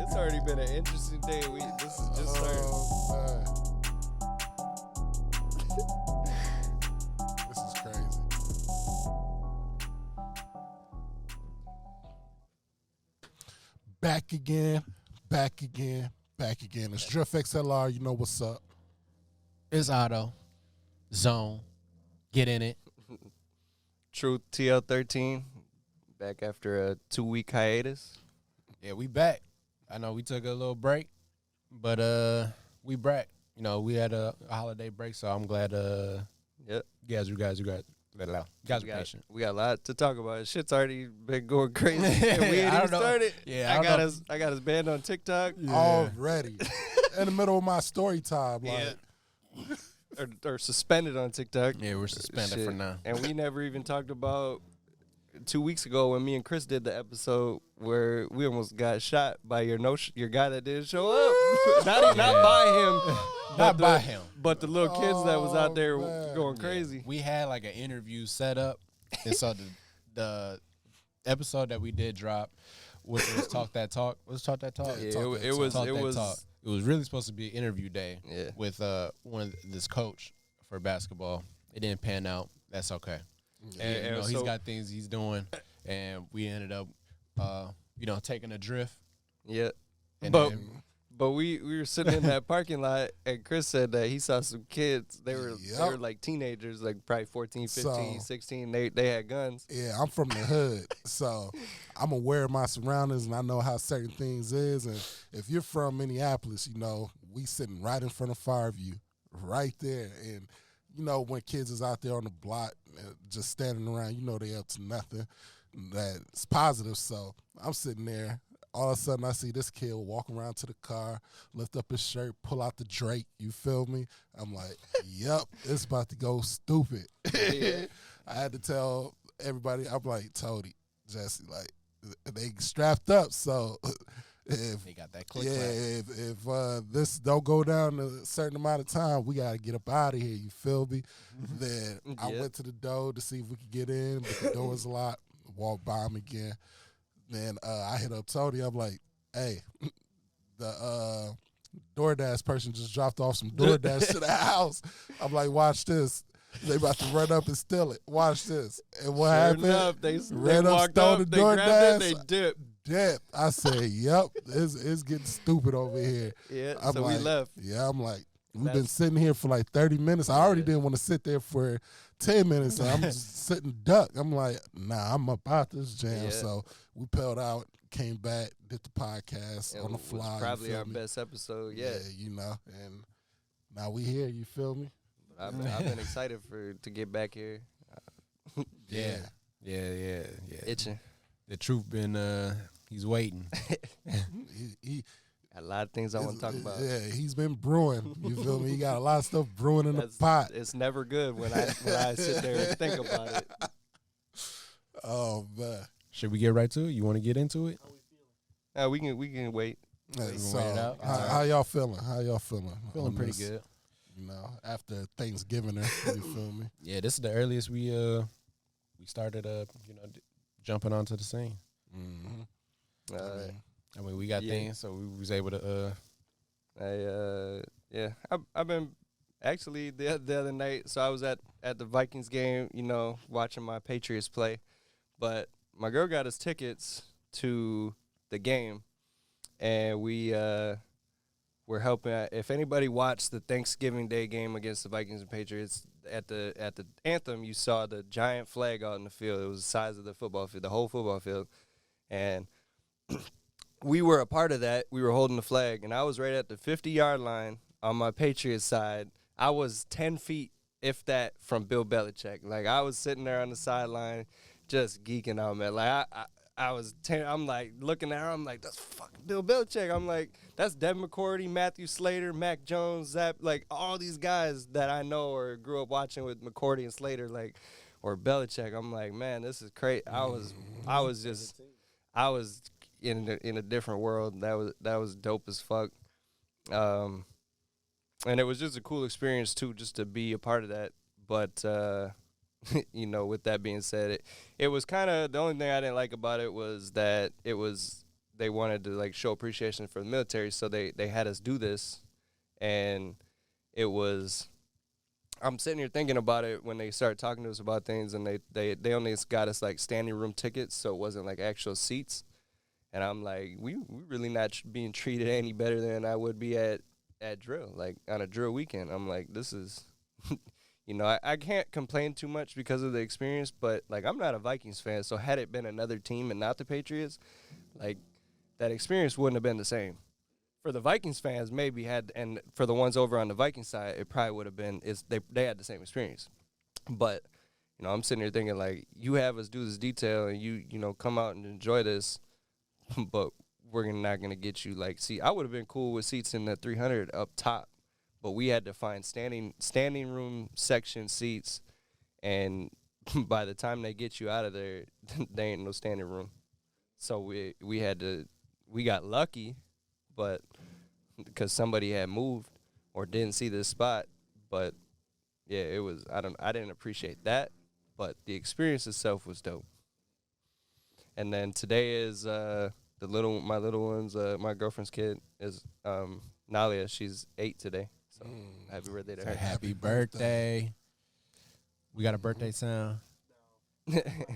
it's already been an interesting day. This is just starting. This is crazy. Back again. It's Drift XLR. You know what's up. It's Otto. Zone. Get in it. Truth TL13. Back after a 2-week hiatus. Yeah, we back. I know we took a little break, but we back. You know, we had a holiday break, so I'm glad. Yep. You guys were patient. We got a lot to talk about. Shit's already been going crazy. And we ain't even started. Yeah, I got us banned on TikTok. Yeah. Already. In the middle of my story time. Like. Yeah. or suspended on TikTok. Yeah, we're suspended for now. And we never even talked about 2 weeks ago when me and Chris did the episode where we almost got shot by your guy that didn't show up. not by him. But the little kids that was out there going crazy. We had like an interview set up, and so the episode that we did drop, which was Talk That Talk. Was Talk That Talk? Yeah, it was. It was really supposed to be an interview day with this coach for basketball. It didn't pan out. That's okay. And he's got things he's doing, and we ended up, taking a drift. Yeah, but we were sitting in that parking lot, and Chris said that he saw some kids. They were like teenagers, like probably 14, 15, 16. They had guns. Yeah, I'm from the hood, so I'm aware of my surroundings, and I know how certain things is. And if you're from Minneapolis, we sitting right in front of Fireview, right there. And, when kids is out there on the block just standing around, they up to nothing that's positive. So I'm sitting there. All of a sudden, I see this kid walk around to the car, lift up his shirt, pull out the Drake. You feel me? I'm like, yep, it's about to go stupid. I had to tell everybody, I'm like, Toady, Jesse, like, they strapped up. So if they got that click. Yeah, if this don't go down a certain amount of time, we got to get up out of here. You feel me? Then I went to the door to see if we could get in, but the door was locked. Walked by him again. Then I hit up Tony. I'm like, hey, the DoorDash person just dropped off some DoorDash to the house. I'm like, watch this. They about to run up and steal it. Watch this. And what happened? Enough, they walked up, the they grabbed it, they dipped. I said, yep, it's getting stupid over here. Yeah, so we left. Yeah, I'm like, we've been sitting here for like 30 minutes. I already didn't want to sit there for 10 minutes. And I'm just sitting duck. I'm like, nah, I'm about this jam. Yeah. So we peeled out, came back, did the podcast on the fly. It was probably our best episode yet. Yeah, and now we here. You feel me? I've been excited to get back here. Yeah. Itching. The truth been he's waiting. he got a lot of things I want to talk about. Yeah, he's been brewing. You feel me? He got a lot of stuff brewing in the pot. It's never good when I sit there and think about it. Oh man. Should we get right to it? You want to get into it? We can wait. So, how y'all feeling? Feeling pretty good. After Thanksgiving, you feel me? Yeah, this is the earliest we started jumping onto the scene. Mm-hmm. I mean, we got things, so we was able to. I've been actually the other night. So I was at the Vikings game, watching my Patriots play, but my girl got us tickets to the game, and we're helping. If anybody watched the Thanksgiving Day game against the Vikings and Patriots, at the anthem, you saw the giant flag out in the field. It was the size of the football field, the whole football field, and we were a part of that. We were holding the flag, and I was right at the 50-yard line on my Patriots side. I was 10 feet, if that, from Bill Belichick. Like, I was sitting there on the sideline just geeking out, man. Like, I was I'm like looking at her. I'm like, that's fucking Bill Belichick. I'm like, that's Devin McCourty, Matthew Slater, Mac Jones, Zap, like all these guys that I know or grew up watching with McCourty and Slater, like, or Belichick. I'm like, man, this is crazy. I was in a different world. That was dope as fuck. And it was just a cool experience too, just to be a part of that. But with that being said, it was kind of the only thing I didn't like about it was that it was they wanted to like show appreciation for the military, so they had us do this, and it was. I'm sitting here thinking about it when they started talking to us about things, and they only got us like standing room tickets, so it wasn't like actual seats. And I'm like, we really not being treated any better than I would be at drill, like on a drill weekend. I'm like, this is, you know, I can't complain too much because of the experience, but like I'm not a Vikings fan, so had it been another team and not the Patriots, like that experience wouldn't have been the same. For the Vikings fans, maybe and for the ones over on the Vikings side, it probably would have been they had the same experience. But you know, I'm sitting here thinking like, you have us do this detail and you know come out and enjoy this. But we're not going to get you, like, see, I would have been cool with seats in the 300 up top, but we had to find standing room section seats, and by the time they get you out of there, there ain't no standing room. So we got lucky, but because somebody had moved or didn't see this spot, but yeah, it was, I didn't appreciate that, but the experience itself was dope. And then today is my little one's my girlfriend's kid is Nalia. She's 8 today. So happy birthday to her. Happy birthday. We got a birthday sound.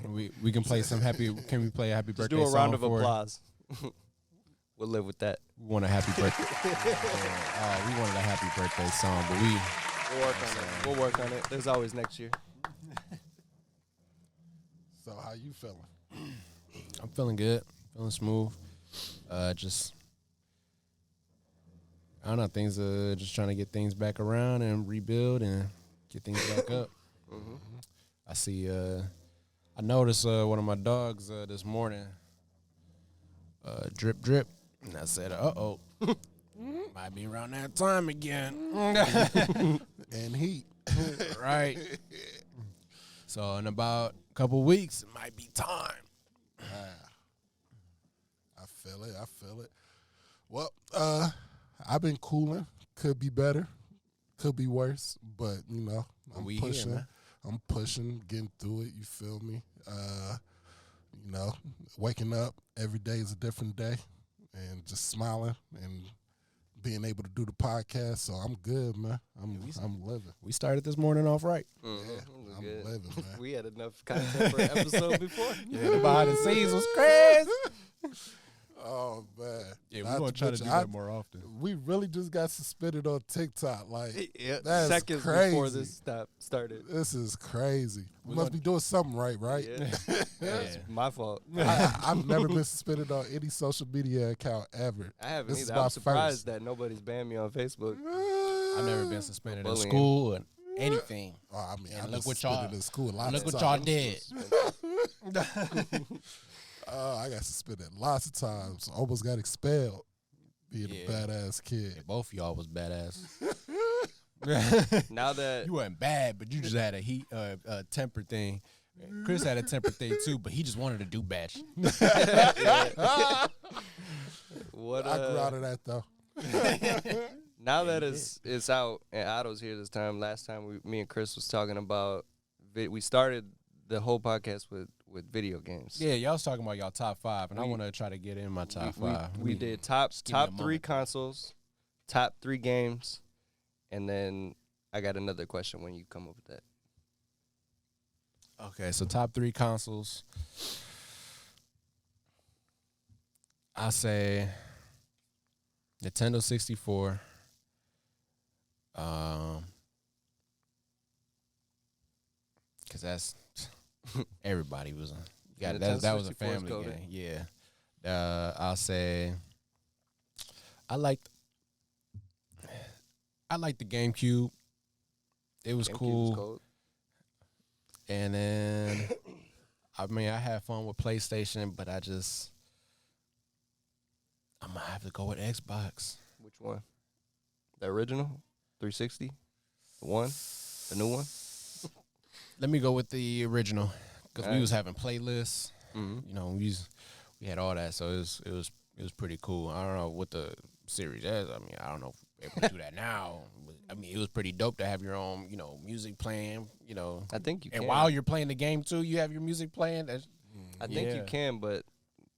we can play some happy. Can we play a happy birthday song? Just do a round of applause. We'll live with that. We want a happy birthday. We wanted a happy birthday song, but we'll work on it. We'll work on it. There's always next year. So how you feeling? I'm feeling good, feeling smooth. Just I don't know, things. Just trying to get things back around and rebuild and get things back up. Mm-hmm. I see. I noticed one of my dogs this morning. Drip, drip, and I said, "Uh-oh, might be around that time again." And heat, right? So in about a couple weeks, it might be time. I feel it. Well, I've been cooling. Could be better. Could be worse. But, you know, I'm pushing. Here, I'm pushing, getting through it. You feel me? You know, waking up every day is a different day and just smiling and being able to do the podcast. So I'm good, man. I'm living. We started this morning off right. Mm-hmm. Yeah, I'm living, man. We had enough content for an episode before. Yeah, the behind the scenes was crazy. Oh, man. Yeah, we're going to try to do that more often. We really just got suspended on TikTok. Like, that's seconds crazy. Before this started. This is crazy. We must be doing something right? Yeah. It's my fault. I've never been suspended on any social media account ever. I haven't either. I'm surprised that nobody's banned me on Facebook. I've never been suspended in school or anything. Oh, I mean, I look what y'all in school. Look what y'all did. I got suspended lots of times. Almost got expelled. Being a badass kid. Yeah, both of y'all was badass. Now that you wasn't bad, but you just had a temper thing. Chris had a temper thing too, but he just wanted to do bad shit. What I grew out of that though. Now that it's out and Otto's here this time. Last time me and Chris was talking about we started the whole podcast with video games. Yeah, y'all was talking about y'all top 5, and I want to try to get in my top 5. We did top 3 consoles, top 3 games, and then I got another question when you come up with that. Okay, so top 3 consoles. I say Nintendo 64. Because that's everybody was that was a family game. Yeah. I'll say I liked the GameCube. It was cool. And then I mean I had fun with PlayStation, but I'm gonna have to go with Xbox. Which one? The original? 360? The one? The new one? Let me go with the original because we was having playlists. Mm-hmm. You know, we had all that, so it was pretty cool. I don't know what the series is. I mean, I don't know if we're able to do that now. I mean, it was pretty dope to have your own, you know, music playing. You know, I think you can. And while you're playing the game too, you have your music playing. I think you can, but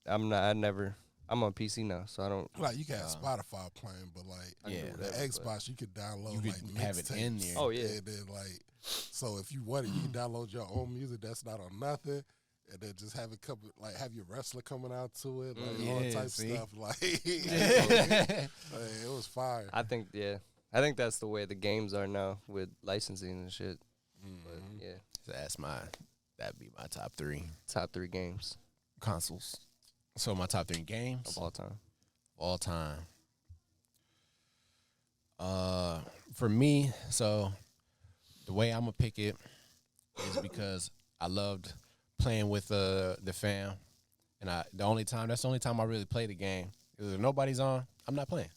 I never I'm on PC now, so I don't like you got Spotify playing, but like the Xbox, you could download you like could have it in there. Oh yeah, and then like so if you want it, you can download your own music that's not on nothing. And then just have it come, like have your wrestler coming out to it, like all type of stuff. Like, it was fire. I think that's the way the games are now with licensing and shit. But yeah, so that'd be my top 3. Top 3 games, consoles. So my top 3 games of all time. All time. For me, so the way I'm gonna pick it is because I loved playing with the fam, and that's the only time I really play the game. If nobody's on, I'm not playing.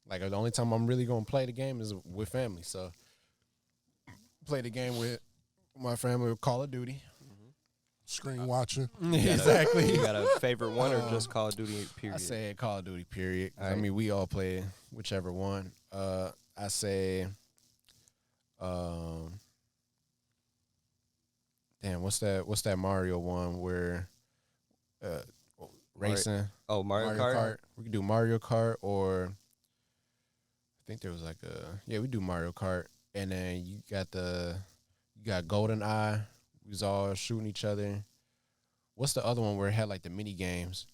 Like the only time I'm really gonna play the game is with family. So play the game with my family with Call of Duty. Screen watching. Exactly. You got a favorite one or just Call of Duty, period? I say Call of Duty, period. Right. I mean, we all play whichever one. I say, damn, what's that Mario one where racing? Oh, Mario Kart? We could do Mario Kart, or I think there was like we do Mario Kart. And then you got Golden Eye. We was all shooting each other. What's the other one where it had like the mini games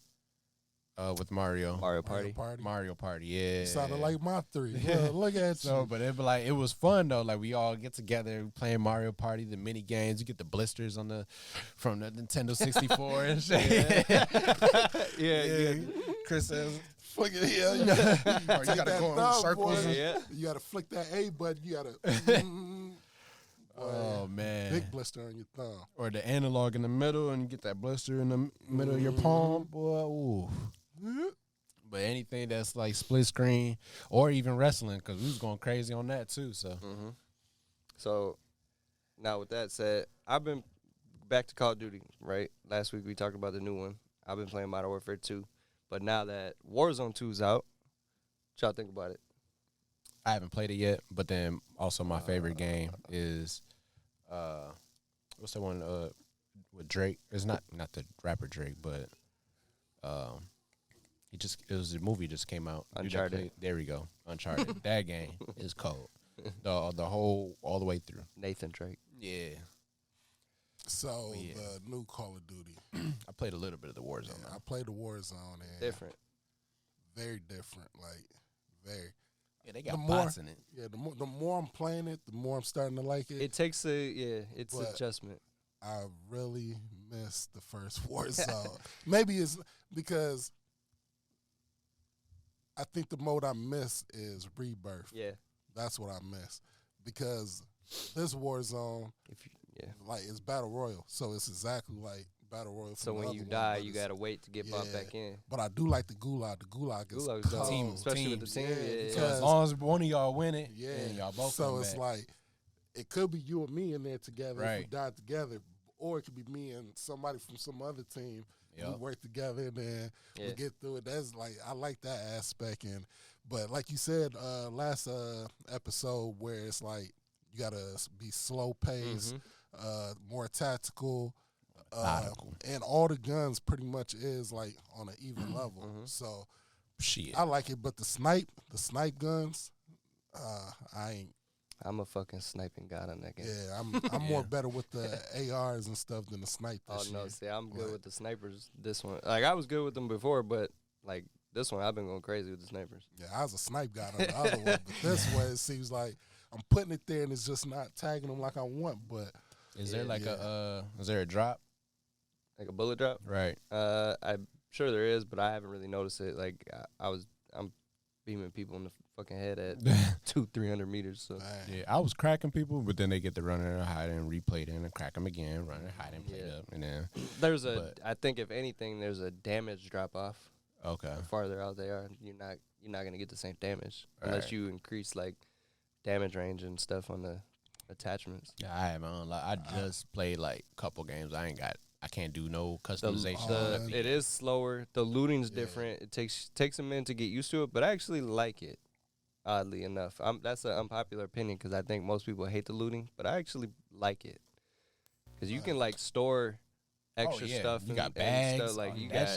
with Mario? Mario Party. Mario Party, yeah. Sounded like my 3. Look at you. But it was fun though. Like we all get together playing Mario Party, the mini games. You get the blisters from the Nintendo 64 and shit. Yeah. Chris says, "Fuck it, yeah." you gotta go in circles. Yeah. You gotta flick that A button. You gotta. Oh man, big blister on your thumb, or the analog in the middle, and you get that blister in the middle of your palm, boy. Ooh. But anything that's like split screen or even wrestling, because we was going crazy on that too. So now with that said, I've been back to Call of Duty. Right, last week we talked about the new one. I've been playing Modern Warfare 2, but now that Warzone 2's out, what y'all think about it? I haven't played it yet, but then also my favorite game is what's that one with Drake? It's not the rapper Drake, but it was a movie just came out. Uncharted. There we go. Uncharted. That game is cold. The whole all the way through. Nathan Drake. Yeah. So the new Call of Duty. I played a little bit of the Warzone. I played the Warzone and different. Very different. Like very. Yeah, they got bots in it. Yeah, the more I'm playing it, the more I'm starting to like it. It takes it's adjustment. I really miss the first Warzone. Maybe it's because I think the mode I miss is Rebirth. Yeah. That's what I miss. Because this Warzone, like, it's Battle Royal. So it's exactly like Battle Royal. So when you die, you got to wait to get bumped back in. But I do like the Gulag. The Gulag is cold. Team, especially with the team. Yeah. So as long as one of y'all win it, y'all both so it's back. like, it could be you and me in there together if we died together. Or it could be me and somebody from some other team. We work together and then we get through it. That's like, I like that aspect. But like you said last episode, where it's like you gotta be slow paced, more tactical, and all the guns pretty much is like on an even level. So I like it. But the snipe guns, I'm a fucking sniping god on that game. Yeah, I'm more better with the ARs and stuff than the snipe. See, I'm good with the snipers. This one, like, I was good with them before, but like this one, I've been going crazy with the snipers. Yeah, I was a snipe guy on the other one, but this one it seems like I'm putting it there and it's just not tagging them like I want. But is there like is there a drop? Like a bullet drop? Right. I'm sure there is, but I haven't really noticed it. Like I'm beaming people in the fucking head at 200-300 meters. So yeah, I was cracking people, but then they get to run and hide and replay it and crack them again, run and hide and play it up, and then I think if anything, there's a damage drop off. Okay. The farther out they are, you're not gonna get the same damage unless you increase like damage range and stuff on the attachments. Yeah, I haven't. I just played like a couple games. I can't do no customization. It is slower. The looting's different. It takes a minute to get used to it, but I actually like it. Oddly enough, that's an unpopular opinion because I think most people hate the looting, but I actually like it because you can like store extra stuff. You got bags. And stuff. Like you got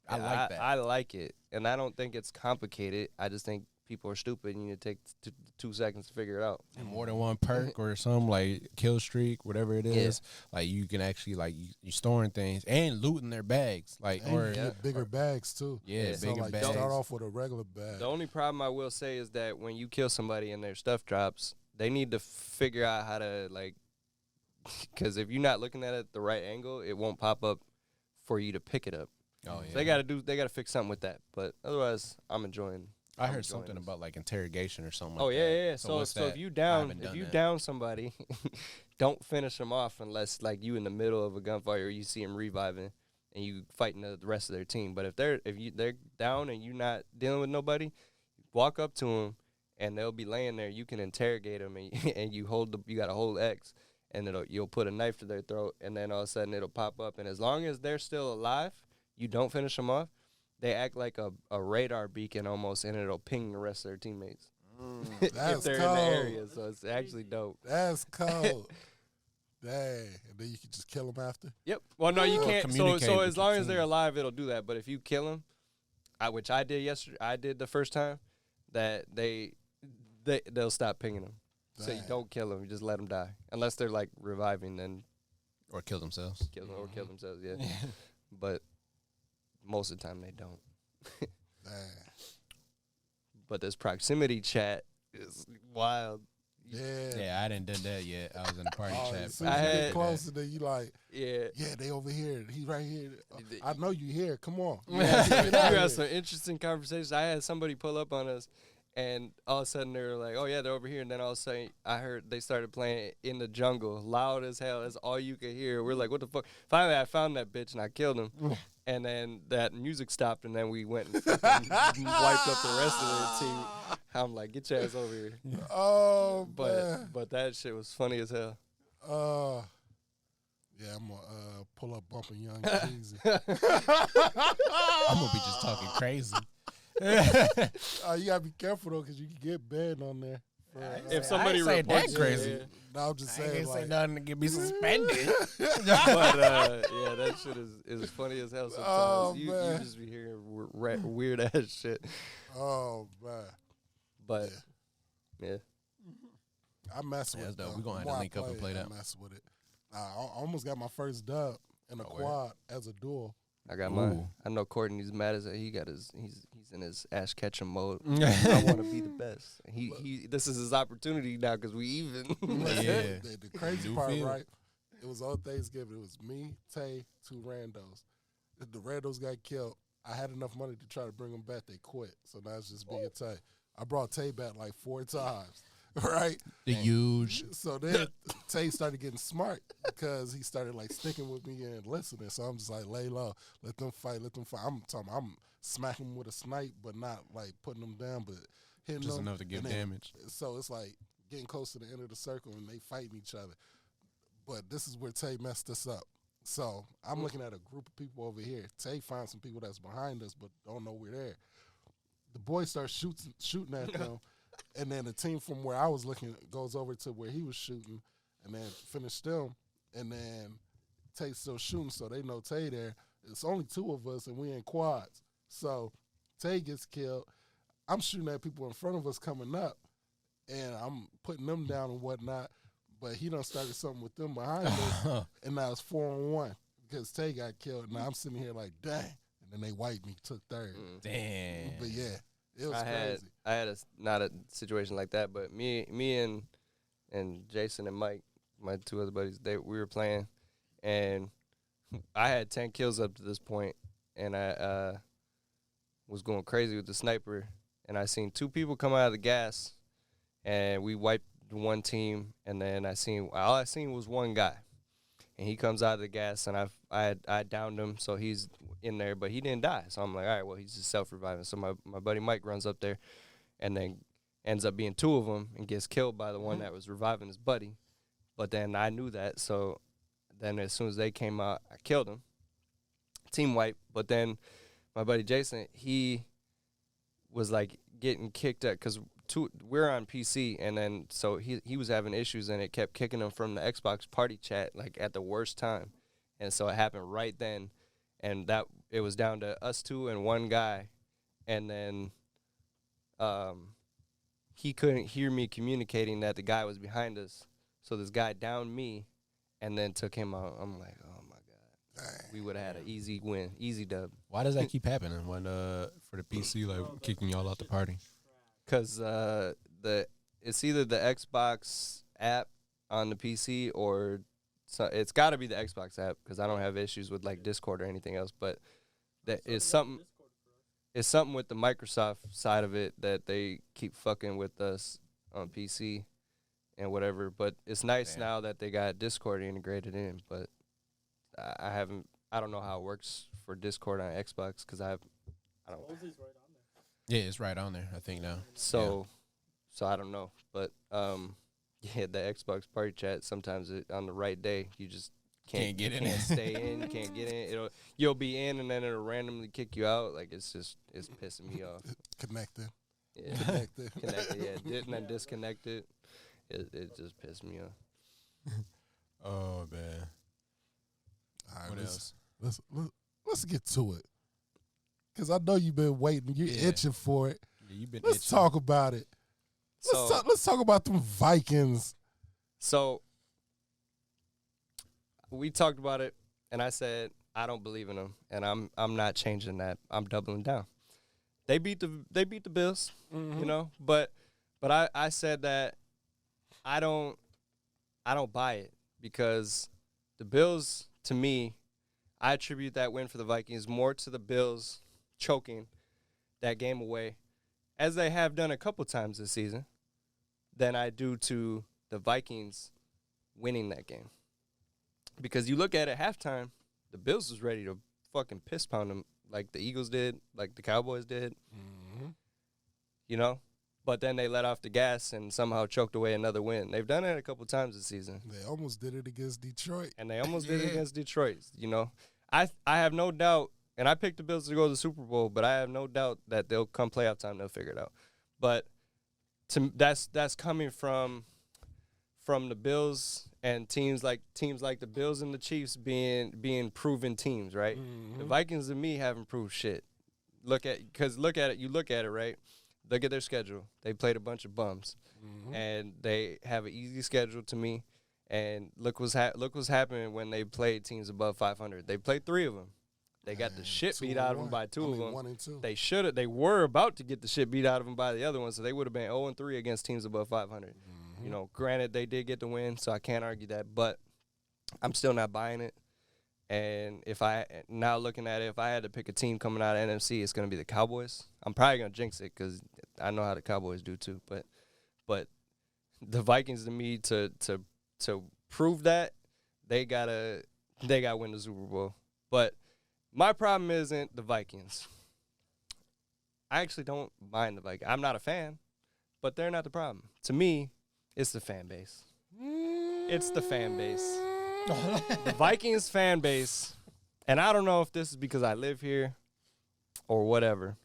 I like that. I like it, and I don't think it's complicated. I just think people are stupid. And you need to take 2 seconds to figure it out. And more than one perk or something like kill streak, whatever it is. Like you can actually you storing things and looting their bags, like and you get bigger bags too. Yeah, so bigger bags. Start off with a regular bag. The only problem I will say is that when you kill somebody and their stuff drops, they need to figure out how to because if you're not looking at it at the right angle, it won't pop up for you to pick it up. Oh yeah, so they gotta fix something with that. But otherwise, I'm enjoying. I heard something about like interrogation or something. Oh like yeah. that. So if you down somebody, don't finish them off unless like you in the middle of a gunfight or you see them reviving and you fighting the rest of their team. But if they're down and you're not dealing with nobody, walk up to them and they'll be laying there. You can interrogate them and you got to hold X and you'll put a knife to their throat and then all of a sudden it'll pop up. And as long as they're still alive, you don't finish them off. They act like a radar beacon almost, and it'll ping the rest of their teammates if they're in the area. So it's actually dope. That's cold. Dang. And then you can just kill them after? Yep. Well, no, you can't. So as long as they're alive, it'll do that. But if you kill them, which I did yesterday, I did the first time, that they'll stop pinging them. Dang. So you don't kill them. You just let them die. Unless they're, like, reviving, then. Or kill themselves. Kill themselves, yeah. But most of the time they don't. But this proximity chat is wild. Yeah, I didn't do that yet. I was in the party chat. So you get closer, then you like, yeah, they over here. He right here. I know you here. Come on. You had some interesting conversations. I had somebody pull up on us, and all of a sudden they were like, "Oh yeah, they're over here." And then all of a sudden I heard they started playing "In the Jungle," loud as hell. That's all you could hear. We're like, "What the fuck?" Finally, I found that bitch and I killed him. And then that music stopped, and then we went and wiped up the rest of their team. I'm like, get your ass over here. Oh, but that shit was funny as hell. Yeah, I'm going to pull up Bumpin' Young Jeezy. I'm going to be just talking crazy. You got to be careful, though, because you can get banned on there. If somebody reports that crazy. Yeah. No, I'm just saying. I ain't like, say nothing to get me suspended. But yeah, that shit is funny as hell sometimes. You just be hearing weird ass shit. Oh man. But yeah. I mess with it. We're gonna have to link up and play that. I mess with it. I almost got my first dub in a quad as a duel. I got mine. I know Courtney's mad as he's in his Ash Ketchum mode. I want to be the best. This is his opportunity now because we even. Yeah. The crazy part, right? It was on Thanksgiving. It was me, Tay, 2 randos. The randos got killed. I had enough money to try to bring them back. They quit. So now it's just me and Tay. I brought Tay back like 4 times. Right? The huge. So then Tay started getting smart because he started like sticking with me and listening. So I'm just like, lay low, let them fight. I'm smacking them with a snipe, but not like putting them down, but hitting just them. Enough to give damage. So it's like getting close to the end of the circle and they fighting each other. But this is where Tay messed us up. So I'm looking at a group of people over here. Tay finds some people that's behind us, but don't know we're there. The boy starts shooting at them. And then the team from where I was looking goes over to where he was shooting and then finished them. And then Tay's still shooting, so they know Tay there. It's only 2 of us, and we in quads. So Tay gets killed. I'm shooting at people in front of us coming up, and I'm putting them down and whatnot. But he done started something with them behind us, and now it's 4-on-1 because Tay got killed. Now I'm sitting here like, dang. And then they wiped me, took 3rd. Damn. But, yeah. It was crazy. I had not a situation like that, but me and Jason and Mike, my 2 other buddies, we were playing, and I had 10 kills up to this point, and I was going crazy with the sniper, and I seen 2 people come out of the gas, and we wiped one team, and then all I seen was one guy, and he comes out of the gas, and I downed him, so he's in there, but he didn't die. So I'm like, all right, well, he's just self-reviving. So my buddy Mike runs up there and then ends up being 2 of them and gets killed by the one that was reviving his buddy. But then I knew that, so then as soon as they came out, I killed him. Team wipe. But then my buddy Jason, he was like getting kicked up because we're on PC, and then so he was having issues, and it kept kicking him from the Xbox party chat like at the worst time. And so it happened right then. and that it was down to us two and one guy, and then he couldn't hear me communicating that the guy was behind us, so this guy downed me, and then took him out. I'm like, oh my god, we would have had an easy win, easy dub. Why does that keep happening when for the PC like kicking y'all out the party? Because it's either the Xbox app on the PC or it's got to be the Xbox app, because I don't have issues with like Discord or anything else. But that is something. It's something with the Microsoft side of it that they keep fucking with us on PC and whatever. But it's nice now that they got Discord integrated in. But I don't know how it works for Discord on Xbox, because I don't. Yeah, it's right on there, I think now. So I don't know, but yeah, the Xbox party chat, sometimes on the right day you just can't get in. Can't stay in, can't get in. You'll be in and then it'll randomly kick you out. Like it's pissing me off. Connected. Yeah. Connected. Yeah, and then disconnected. It just pissed me off. Oh man. All right, what else? Let's get to it. Because I know you've been waiting. You're itching for it. Yeah, you've been Let's talk about it. Let's talk about them Vikings. So we talked about it, and I said I don't believe in them, and I'm not changing that. I'm doubling down. They beat the Bills, you know, but I said that I don't buy it, because the Bills, to me, I attribute that win for the Vikings more to the Bills choking that game away, as they have done a couple times this season, than I do to the Vikings winning that game. Because you look at it, halftime, the Bills was ready to fucking piss pound them like the Eagles did, like the Cowboys did, you know? But then they let off the gas and somehow choked away another win. They've done it a couple times this season. They almost did it against Detroit. And they almost did it against Detroit, you know? I have no doubt, and I picked the Bills to go to the Super Bowl, but I have no doubt that they'll come playoff time, they'll figure it out. But that's coming from the Bills and teams like the Bills and the Chiefs being proven teams, right? The Vikings to me haven't proved shit. You look at it, right? Look at their schedule. They played a bunch of bums, and they have an easy schedule to me. And look what's happening when they played teams above 500. They played 3 of them. They got the shit beat out of them by 2 of them. 1 and 2. They were about to get the shit beat out of them by the other one, so they would have been 0-3 against teams above 500. You know, granted, they did get the win, so I can't argue that, but I'm still not buying it. And if I had to pick a team coming out of NFC, it's going to be the Cowboys. I'm probably going to jinx it because I know how the Cowboys do too. But the Vikings, to me, to prove that, they gotta win the Super Bowl. But my problem isn't the Vikings. I actually don't mind the Vikings. I'm not a fan, but they're not the problem. To me, it's the fan base. It's the fan base. The Vikings fan base, and I don't know if this is because I live here or whatever,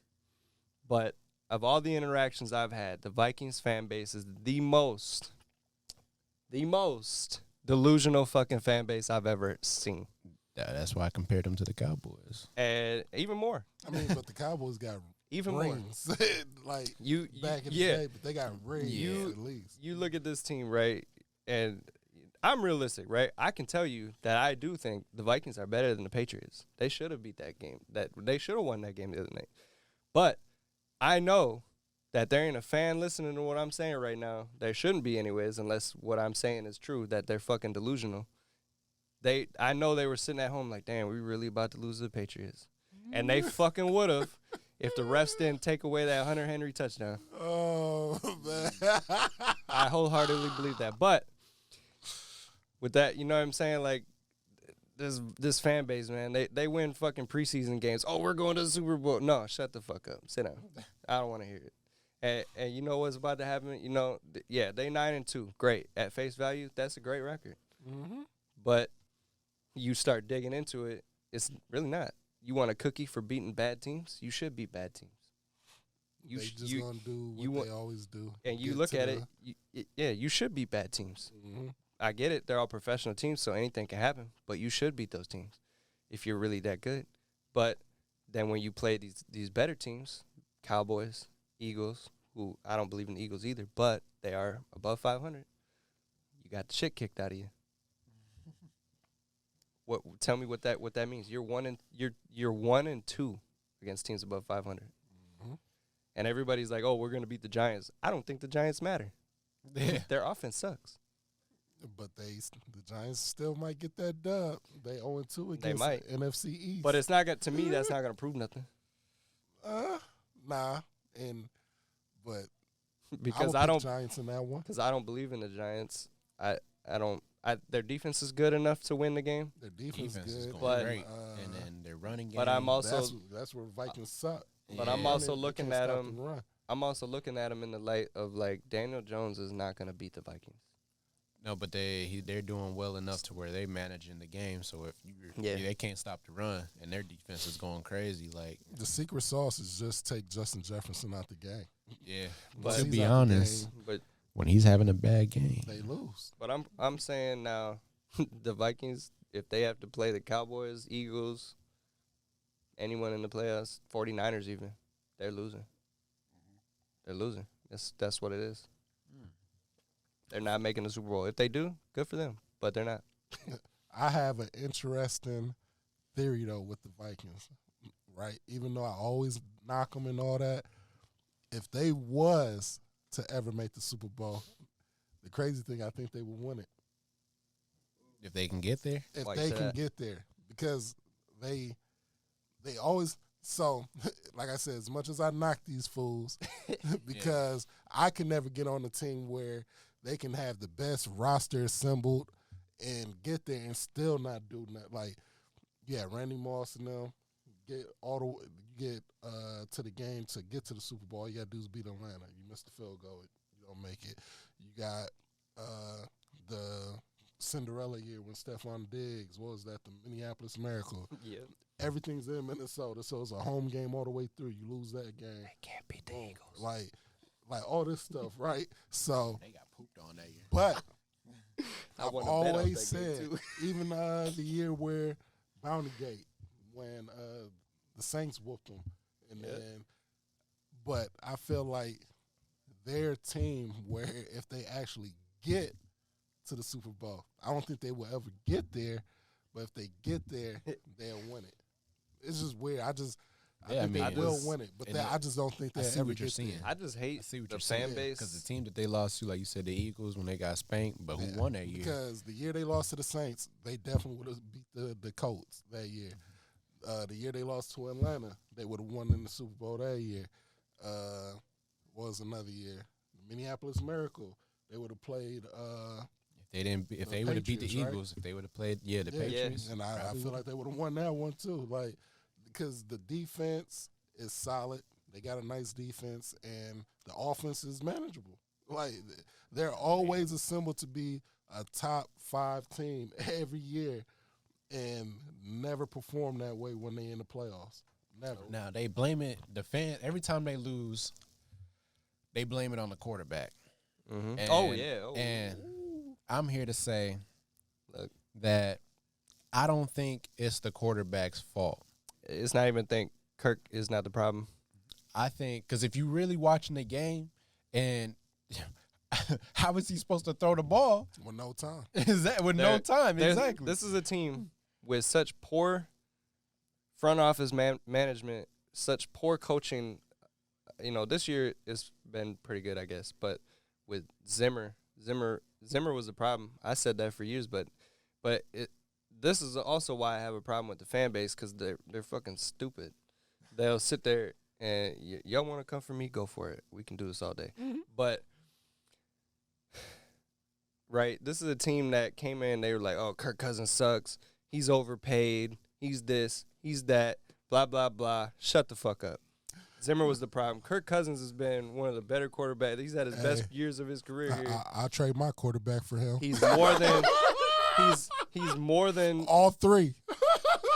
but of all the interactions I've had, the Vikings fan base is the most delusional fucking fan base I've ever seen. Yeah, that's why I compared them to the Cowboys. And even more. I mean, but the Cowboys got even rings. Like back in the day, but they got rings at least. You look at this team, right, and I'm realistic, right? I can tell you that I do think the Vikings are better than the Patriots. They should have beat that game. They should have won that game the other night. But I know that there ain't a fan listening to what I'm saying right now. There shouldn't be anyways, unless what I'm saying is true, that they're fucking delusional. I know they were sitting at home like, damn, we really about to lose to the Patriots. And they fucking would have if the refs didn't take away that Hunter Henry touchdown. Oh, man. I wholeheartedly believe that. But with that, you know what I'm saying? Like, this fan base, man, they win fucking preseason games. Oh, we're going to the Super Bowl. No, shut the fuck up. Sit down. I don't want to hear it. And you know what's about to happen? You know, they 9-2. Great. At face value, that's a great record. But you start digging into it, it's really not. You want a cookie for beating bad teams? You should beat bad teams. They just gonna do what they always do. And you look at it, you should beat bad teams. I get it. They're all professional teams, so anything can happen. But you should beat those teams if you're really that good. But then when you play these better teams, Cowboys, Eagles, who I don't believe in the Eagles either, but they are above 500, you got the shit kicked out of you. Tell me what that means. You're 1-2 against teams above 500. Mm-hmm. And everybody's like, "Oh, we're going to beat the Giants." I don't think the Giants matter. Their offense sucks. But the Giants still might get that dub. They 0-2 against might. NFC East. But it's not to me. That's not going to prove nothing. Nah, but because I don't Giants in that one. Because I don't believe in the Giants. I don't. Their defense is good enough to win the game. Their defense is good, going great, and then their running game. But I'm also that's where Vikings suck. But I'm also looking at them. I'm also looking at them in the light of like Daniel Jones is not going to beat the Vikings. No, but they're doing well enough to where they're managing the game. So if they can't stop the run, and their defense is going crazy. Like the secret sauce is just take Justin Jefferson out the game. Yeah, but to be honest, but when he's having a bad game, they lose. But I'm saying now, the Vikings, if they have to play the Cowboys, Eagles, anyone in the playoffs, 49ers even, they're losing. They're losing. That's what it is. They're not making the Super Bowl. If they do, good for them. But they're not. I have an interesting theory, though, with the Vikings, right? Even though I always knock them and all that, if they was to ever make the Super Bowl, the crazy thing, I think they would win it. If they can get there? If they can get there. Because they always – so, like I said, as much as I knock these fools, because I can never get on a team where – they can have the best roster assembled and get there and still not do nothing. Like, Randy Moss and them get to the game to get to the Super Bowl. All you got to do is beat Atlanta. You miss the field goal, you don't make it. You got the Cinderella year when Stephon Diggs, what was that, the Minneapolis Miracle. Yeah. Everything's in Minnesota, so it's a home game all the way through. You lose that game. They can't beat the Eagles. Like all this stuff, right? So they got pooped on that year. But I've always said, even the year where Bountygate, when the Saints whooped them, but I feel like their team, where if they actually get to the Super Bowl, I don't think they will ever get there, but if they get there, they'll win it. It's just weird. I think they will win it, but I just don't think they'll ever get there. I just hate the fan base. Because the team that they lost to, like you said, the Eagles, when they got spanked, but who won that year? Because the year they lost to the Saints, they definitely would have beat the Colts that year. The year they lost to Atlanta, they would have won in the Super Bowl that year. What was another year? The Minneapolis Miracle. They would have played if they would have beat the Eagles, right? If they would have played, the Patriots. And I feel like they would have won that one too. Like, because the defense is solid. They got a nice defense, and the offense is manageable. Like, they're always assembled to be a top 5 team every year and never perform that way when they in the playoffs. Never. Now, they blame it, the fans, every time they lose, they blame it on the quarterback. Mm-hmm. And I'm here to say that I don't think it's the quarterback's fault. It's not even think Kirk is not the problem. I think because if you really watching the game, and how is he supposed to throw the ball with no time? No time? Exactly. This is a team with such poor front office management, such poor coaching. This year it's been pretty good, I guess. But with Zimmer was the problem. I said that for years, but this is also why I have a problem with the fan base, because they're fucking stupid. They'll sit there and y'all want to come for me, go for it. We can do this all day. Mm-hmm. But right, this is a team that came in. They were like, "Oh, Kirk Cousins sucks. He's overpaid. He's this. He's that. Blah blah blah." Shut the fuck up. Zimmer was the problem. Kirk Cousins has been one of the better quarterbacks. He's had his best years of his career here. I'll trade my quarterback for him. He's more than he's more than all 3.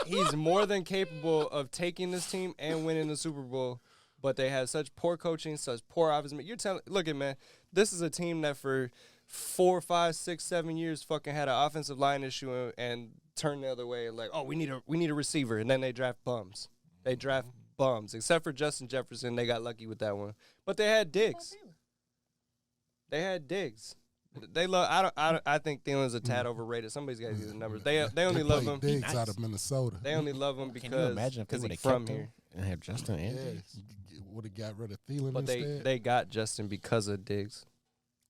He's more than capable of taking this team and winning the Super Bowl. But they have such poor coaching, such poor offense. Look at man, this is a team that for 4, 5, 6, 7 years fucking had an offensive line issue and turned the other way. Like, oh, we need a receiver. And then they draft bums. They draft bums. Except for Justin Jefferson, they got lucky with that one. But they had Diggs. They had Diggs. They love. I think Thielen's a tad overrated. Somebody's got to get the numbers. They only love him. Diggs out of Minnesota. They only love him because he's from here. And have Justin and Diggs. Would have got rid of Thielen but instead. they got Justin because of Diggs.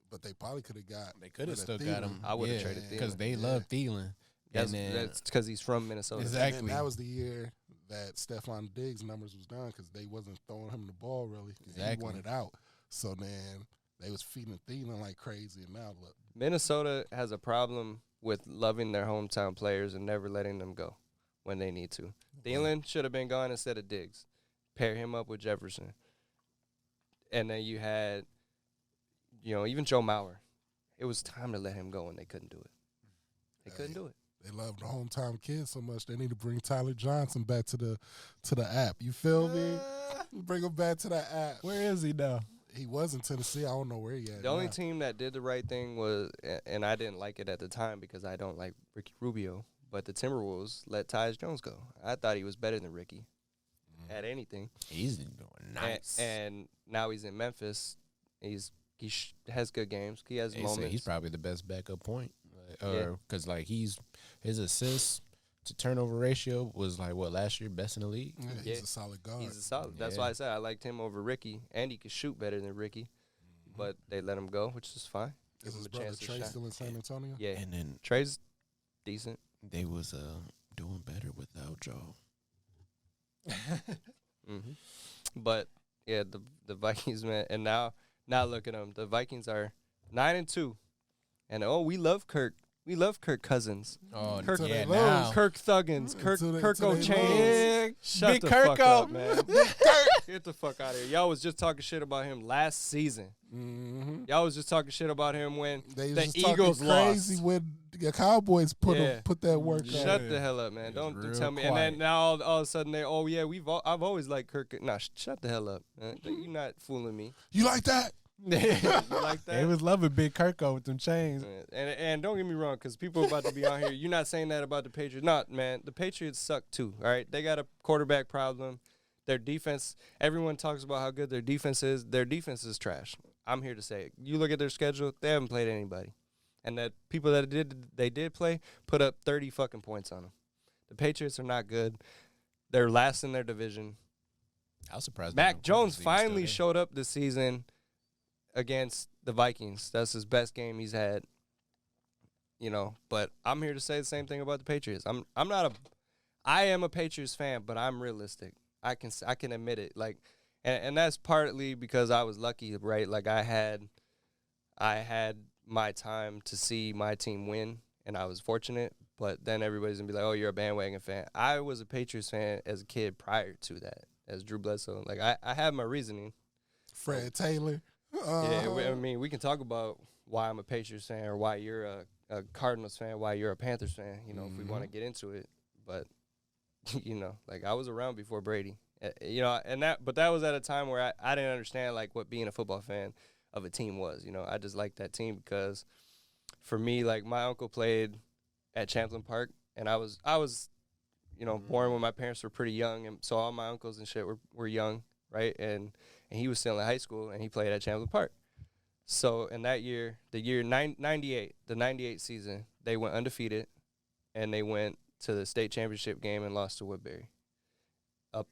But they probably could have got. They could have still got him. I would have traded Thielen because they love Thielen. That's because he's from Minnesota. Exactly. And that was the year that Stephon Diggs' numbers was done because they wasn't throwing him the ball really. Exactly. He wanted out. So then they was feeding Thielen like crazy, and now look. Minnesota has a problem with loving their hometown players and never letting them go when they need to. Thielen should have been gone instead of Diggs. Pair him up with Jefferson. And then you had, even Joe Mauer. It was time to let him go, and they couldn't do it. They couldn't do it. They love the hometown kids so much, they need to bring Tyler Johnson back to the app. You feel me? Bring him back to the app. Where is he now? He was in Tennessee. I don't know where he at. The only team that did the right thing was, and I didn't like it at the time because I don't like Ricky Rubio, but the Timberwolves let Tyus Jones go. I thought he was better than Ricky at anything. He's doing nice. And now he's in Memphis. He has good games. He has moments. He's probably the best backup point. Because his assists to turnover ratio was last year best in the league. Yeah, he's a solid guard. He's a solid. That's why I said I liked him over Ricky, and he could shoot better than Ricky. But they let him go, which is fine. Is his brother Trey still in San Antonio? Yeah, and then Trey's decent. They was doing better without Joe. But yeah, the Vikings, man, and now look at them. The Vikings are 9-2, and we love Kirk. We love Kirk Cousins. Oh, Kirk, now. Kirk Thuggins. Kirk O'Chain. Shut Big the Kirk fuck up, man. Get the fuck out of here. Y'all was just talking shit about him last season. Y'all was just talking shit about him when the Eagles lost. Crazy when the Cowboys put that work out. Shut the hell up, man. Don't tell me. Quiet. And then now all of a sudden I've always liked Kirk. Nah, shut the hell up. You're not fooling me. You like that? You like that? They was loving Big Kirko with them chains. And don't get me wrong, because people about to be on here. You're not saying that about the Patriots. Not, man. The Patriots suck too, all right? They got a quarterback problem. Their defense, everyone talks about how good their defense is. Their defense is trash. I'm here to say it. You look at their schedule, they haven't played anybody. And that people that they did play put up 30 fucking points on them. The Patriots are not good. They're last in their division. I was surprised. Mac Jones finally showed up this season against the Vikings. That's his best game he's had. But I'm here to say the same thing about the Patriots. I am a Patriots fan, but I'm realistic. I can admit it. And that's partly because I was lucky, right? Like I had my time to see my team win, and I was fortunate. But then everybody's gonna be like, "Oh, you're a bandwagon fan." I was a Patriots fan as a kid prior to that, as Drew Bledsoe. Like I have my reasoning. Fred Taylor. Yeah, I mean, we can talk about why I'm a Patriots fan or why you're a Cardinals fan, why you're a Panthers fan, if we want to get into it. But, I was around before Brady, but that was at a time where I didn't understand, what being a football fan of a team was. I just liked that team because for me, my uncle played at Champlain Park, and I was born when my parents were pretty young, and so all my uncles and shit were young, right? And he was still in high school, and he played at Champlain Park. So in that year, the year 98, the 98 season, they went undefeated, and they went to the state championship game and lost to Woodbury.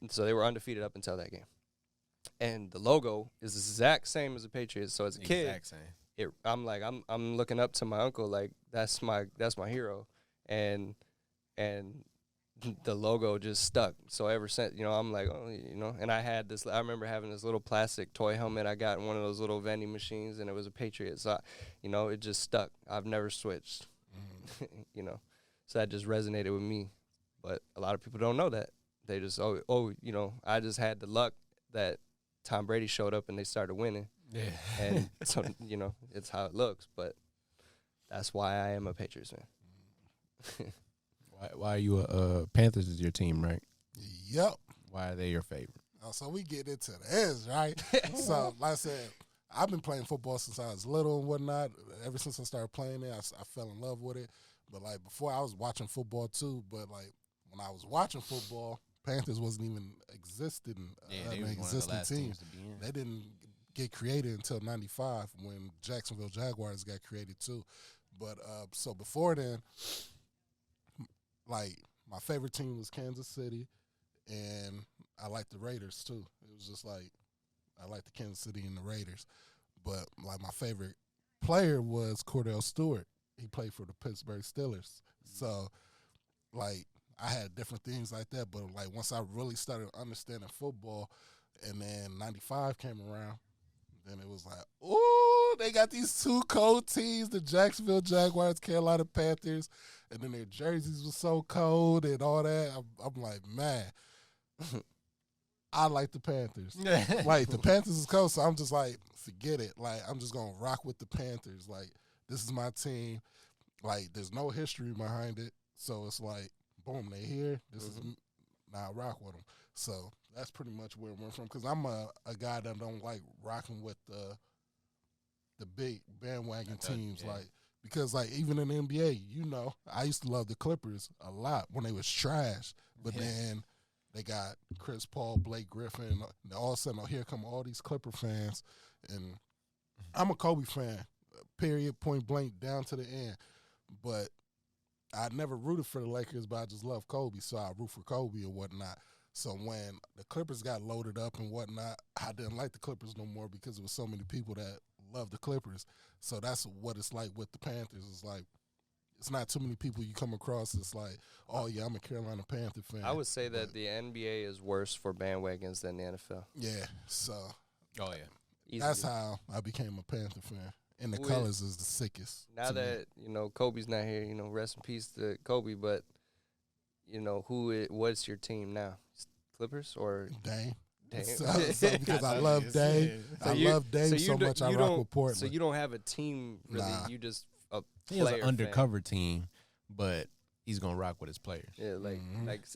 So they were undefeated up until that game. And the logo is the exact same as the Patriots. So as a kid, I'm looking up to my uncle like that's my hero, and the logo just stuck. So ever since, I'm like, and I had this. I remember having this little plastic toy helmet I got in one of those little vending machines, and it was a Patriot. So, it just stuck. I've never switched. So that just resonated with me. But a lot of people don't know that. They just, I just had the luck that Tom Brady showed up and they started winning. Yeah. And so, it's how it looks. But that's why I am a Patriots fan. Why are you a Panthers is your team, right? Yep. Why are they your favorite? So we get into this, right? So like I said, I've been playing football since I was little and whatnot. Ever since I started playing it, I fell in love with it. But, like, before I was watching football, too. But, like, when I was watching football, Panthers wasn't even existing, they an existing team. They didn't get created until 95 when Jacksonville Jaguars got created, too. But so before then, like, my favorite team was Kansas City, and I liked the Raiders, too. It was just like, I liked the Kansas City and the Raiders. But, like, my favorite player was Cordell Stewart. He played for the Pittsburgh Steelers. So, like, I had different things like that. But, like, once I really started understanding football and then 95 came around, then it was like, ooh, they got these two cold teams, the Jacksonville Jaguars, Carolina Panthers, and then their jerseys were so cold and all that. I'm like, man, I like the Panthers. Like, the Panthers is cold, so I'm just like, forget it. Like, I'm just going to rock with the Panthers. Like, this is my team. Like, there's no history behind it. So it's like, boom, they here. This is now I rock with them. So that's pretty much where it went from. Because I'm a guy that don't like rocking with the big bandwagon teams. Yeah. Like, because, like, even in the NBA, you know, I used to love the Clippers a lot when they was trash. But then they got Chris Paul, Blake Griffin, and all of a sudden, here come all these Clipper fans. And I'm a Kobe fan, period, point blank, down to the end. But I never rooted for the Lakers, but I just love Kobe, so I root for Kobe and whatnot. So when the Clippers got loaded up and whatnot, I didn't like the Clippers no more because there was so many people that love the Clippers. So that's what it's like with the Panthers. It's like, it's not too many people you come across. It's like, oh, yeah, I'm a Carolina Panther fan. I would say that the NBA is worse for bandwagons than the NFL. Yeah, so. Oh, yeah. Easily. That's how I became a Panther fan. And the colors is the sickest. Now that, you know, Kobe's not here, you know, rest in peace to Kobe, but, you know, what's your team now? Clippers or Dame? So because I love Dame. I love Dame so much I rock with Portland. So you don't have a team, really. Nah. You just a he has an undercover team, but he's going to rock with his players. Yeah, like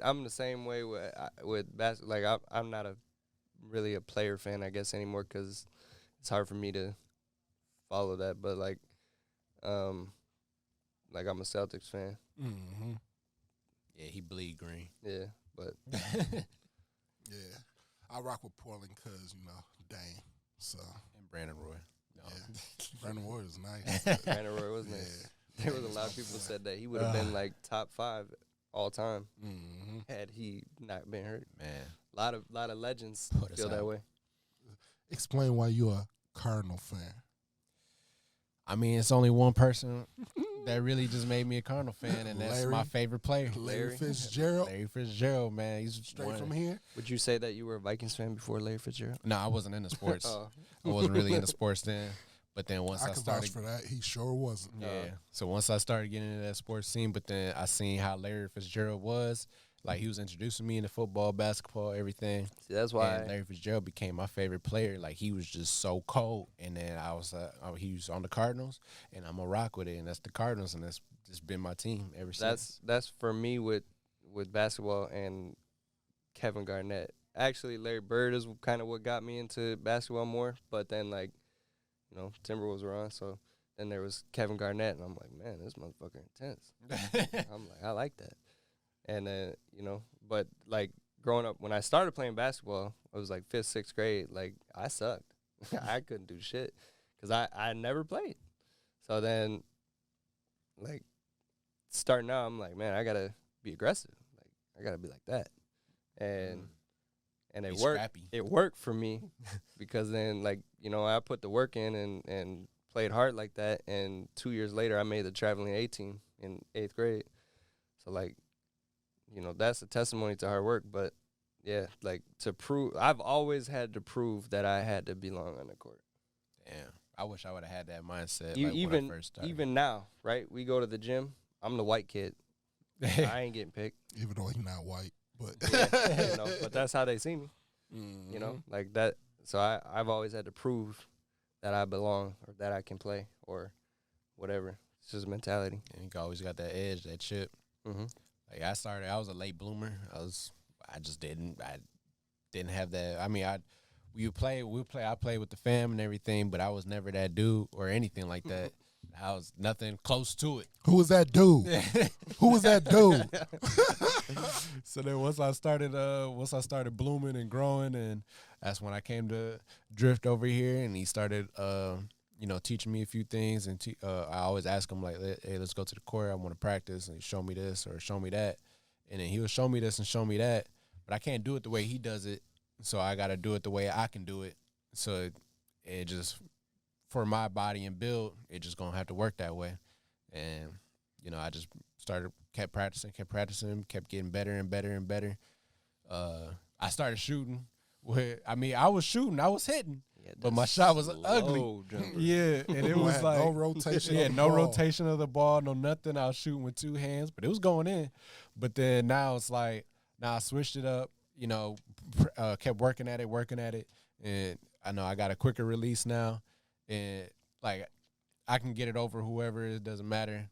I'm the same way with basketball. Like, I'm not really a player fan, I guess, anymore because it's hard for me to follow that, but like I'm a Celtics fan. Mm-hmm. Yeah, he bleed green. Yeah, but yeah, I rock with Portland because Dame. So and Brandon Roy. No. Yeah. Brandon Roy was nice. Brandon Roy was nice. There was a lot of people said that he would have been like top 5 all time had he not been hurt. Man, a lot of legends feel that way. Explain why you're a Cardinal fan. I mean, it's only one person that really just made me a Cardinal fan, and that's my favorite player. Larry Fitzgerald. Larry Fitzgerald, man. He's straight from here. Would you say that you were a Vikings fan before Larry Fitzgerald? No, I wasn't into sports. I wasn't really into sports then. But then once I started, vouch for that. He sure wasn't. Yeah. So once I started getting into that sports scene, but then I seen how Larry Fitzgerald was. Like, he was introducing me into football, basketball, everything. See, that's why Larry Fitzgerald became my favorite player. Like, he was just so cold. And then he was on the Cardinals, and I'm going to rock with it. And that's the Cardinals, and that's just been my team ever since. That's for me with basketball and Kevin Garnett. Actually, Larry Bird is kind of what got me into basketball more. But then, like, Timberwolves were on, so then there was Kevin Garnett, and I'm like, man, this motherfucker intense. I'm like, I like that. And then, but, like, growing up, when I started playing basketball, I was, like, 5th, 6th grade. Like, I sucked. I couldn't do shit because I never played. So then, like, starting out, I'm like, man, I got to be aggressive. Like, I got to be like that. And it worked. Scrappy. It worked for me because then, like, I put the work in and played hard like that. And 2 years later, I made the traveling A team in 8th grade. So, like, that's a testimony to hard work. But, yeah, like, I've always had to prove that I had to belong on the court. Damn. I wish I would have had that mindset when I first started. Even now, right? We go to the gym. I'm the white kid. I ain't getting picked. Even though he's not white. But but that's how they see me. Like that. So I've always had to prove that I belong or that I can play or whatever. It's just mentality. And you always got that edge, that chip. Like, I was a late bloomer. I didn't have that. I mean, we play. I played with the fam and everything, but I was never that dude or anything like that. I was nothing close to it. Who was that dude? Who was that dude? So then once I started blooming and growing, and that's when I came to Drift over here, and he started, teaching me a few things. And I always ask him like, "Hey, let's go to the court. I want to practice." And he show me this or show me that, and then he would show me this and show me that, but I can't do it the way he does it. So I got to do it the way I can do it. So it just, for my body and build, it just going to have to work that way. And, I just kept practicing, kept getting better and better and better. I started shooting. I was shooting, I was hitting, but my shot was ugly. Yeah, and it was like no rotation. Yeah, no rotation of the ball, no nothing. I was shooting with two hands, but it was going in. But then now it's like, I switched it up. Kept working at it, and I know I got a quicker release now, and like I can get it over whoever it doesn't matter.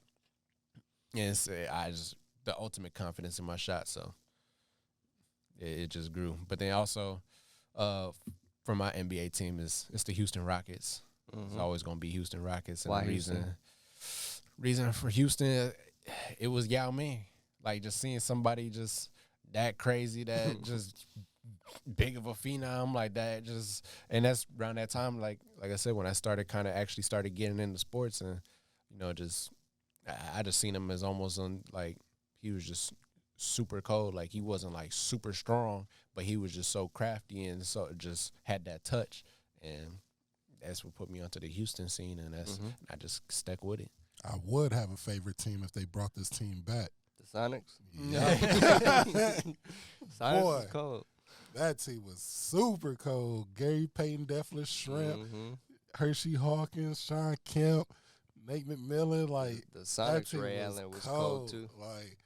And it's, the ultimate confidence in my shot, so it just grew. But then also, for my NBA team it's the Houston Rockets. Mm-hmm. It's always gonna be Houston Rockets, and why the reason for Houston, it was Yao Ming. Like just seeing somebody just that crazy, that just big of a phenom like that, and that's around that time, like I said, when I started getting into sports, and I just seen him as almost like he was just super cold. Like he wasn't like super strong, but he was just so crafty and so just had that touch, and that's what put me onto the Houston scene, and I just stuck with it. I would have a favorite team if they brought this team back. The Sonics? Yeah. Sonics Boy, was cold. That team was super cold. Gary Payton, Deathless Shrimp, Hershey Hawkins, Sean Kemp, Nate McMillan. Like the Sonics, Ray Allen was cold too. Like,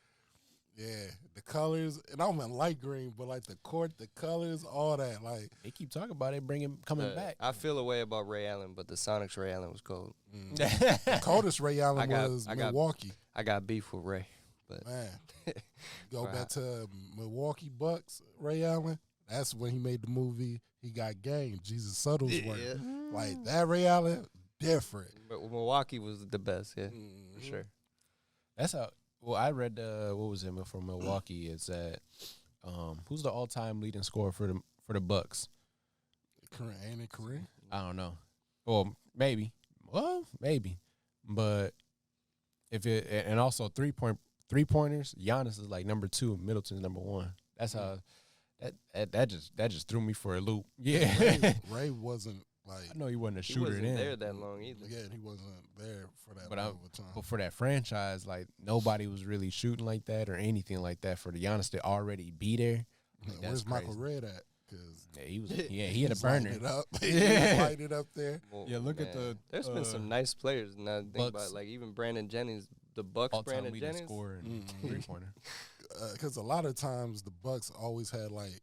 yeah, the colors, and I'm in light green, but like the court, the colors, all that. Like they keep talking about it, coming back. I feel a way about Ray Allen, but the Sonics Ray Allen was cold. The coldest Ray Allen was Milwaukee. I got beef with Ray. But man, go back to Milwaukee Bucks, Ray Allen. That's when he made the movie He Got Game, Jesus Suttle's work. Like that Ray Allen, different. But Milwaukee was the best, for sure. That's how. Well, I read what was it from Milwaukee? Is that who's the all-time leading scorer for the Bucks? Ain't it Kareem? I don't know. Well, maybe. But if it, and also three-pointers, Giannis is like number 2, Middleton's number 1. That's how that just threw me for a loop. Yeah. Ray wasn't like, I know he wasn't a shooter. He wasn't there that long either. Yeah, he wasn't there for that long of a time. But for that franchise, like nobody was really shooting like that or anything like that for the Giannis to already be there. Like, where's Michael Redd at? Cause he had a burner. Light it up. Light it up there. Well, look at the. There's been some nice players. Now think about it, like even Brandon Jennings, the Bucks. Brandon Jennings scorer and three-pointer. Because a lot of times the Bucks always had like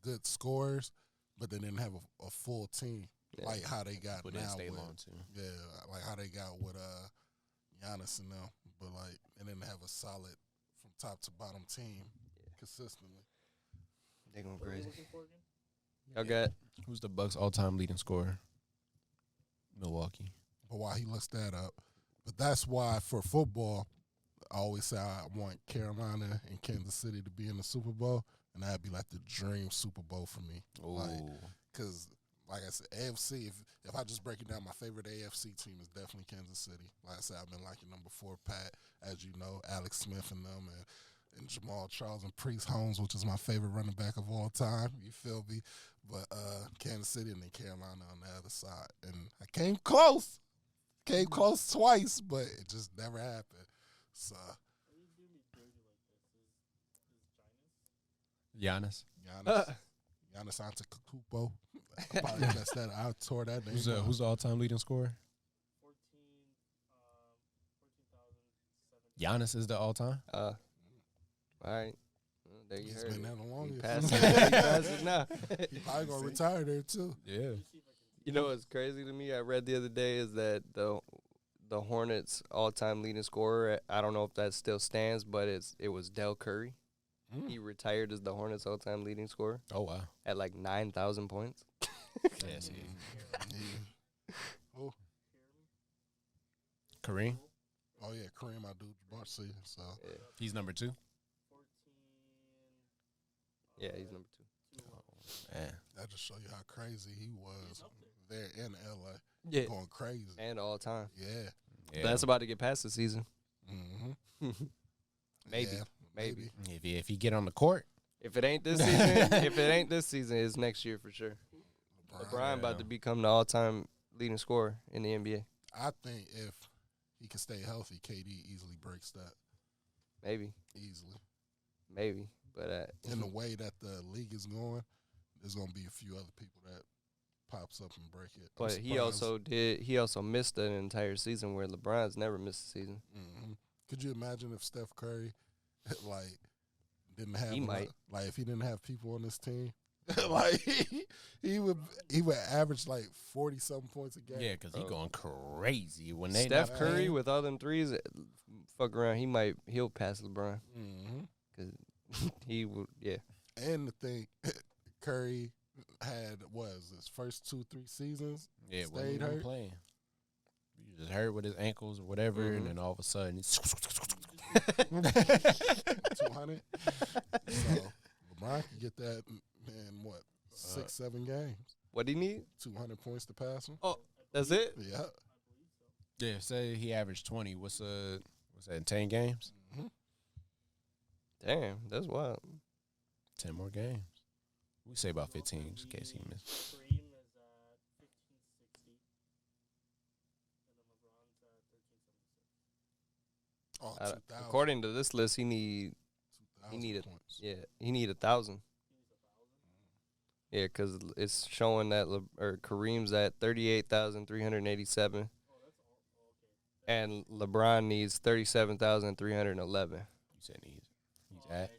good scorers, but they didn't have a full team like how they got now. Stay long too. Yeah, like how they got with Giannis and them, but like they didn't have a solid from top to bottom team consistently. They going crazy. Y'all got who's the Bucks all-time leading scorer? Milwaukee. But while he looks that up, but that's why for football, I always say I want Carolina and Kansas City to be in the Super Bowl, and that'd be like the dream Super Bowl for me. Because, like I said, AFC, if I just break it down, my favorite AFC team is definitely Kansas City. Like I said, I've been liking number 4, Pat, as you know, Alex Smith and them, and Jamal Charles and Priest Holmes, which is my favorite running back of all time. You feel me? But Kansas City and then Carolina on the other side. And I came close. Came close twice, but it just never happened. So, Giannis Antetokounmpo. I probably messed that. I tore that name. Who's the all-time leading scorer? 14,007. Giannis is the all-time. All right. Well, there you He's heard been there it. the longest. He passed it now. He probably gonna retire there too. Yeah. You know what's crazy to me? I read the other day is that the Hornets all-time leading scorer, I don't know if that still stands, but it was Del Curry. He retired as the Hornets all-time leading scorer. Oh wow! At like 9,000 points. Yes, he Yeah. Oh, Kareem. oh yeah, Kareem Abdul-Jabbar. So Yeah. He's number 2. Yeah, he's number 2. Man. that just show you how crazy he was there in LA. Yeah, Going crazy. and all time. Yeah. Yeah. That's about to get past the season. Mm-hmm. Maybe. Yeah, Maybe. If he get on the court, If it ain't this season, it's next year for sure. LeBron about to become the all-time leading scorer in the NBA. I think if he can stay healthy, KD easily breaks that. Maybe. Easily. Maybe. But In the way that the league is going, there's going to be a few other people that pops up and break it. But he also missed an entire season where LeBron's never missed a season. Mm-hmm. Could you imagine if Steph Curry, didn't have if he didn't have people on his team, he would average 40-something points a game. yeah, because he going crazy when Steph Curry with all them threes, fuck around, he'll pass LeBron. Mm-hmm. Cause he would, yeah. And the thing, Curry had his first 2-3 seasers. Yeah, stayed hurt. Playing. You just hurt with his ankles or whatever, and then all of a sudden it's 200. So LeBron can get that in 6-7 games. What do you need? 200 points to pass him. Oh, that's it? Yeah. yeah. Say he averaged 20. What's that in 10 games? Mm-hmm. Damn, that's wild. 10 more games. We say about 15 just in case he missed. Kareem is at 1560. And then LeBron's at 1376. Oh, 2,000. According to this list, he need 2,000 points. 1,000. Yeah, because it's showing that Kareem's at 38,387, and LeBron needs 37,311. You said he's at?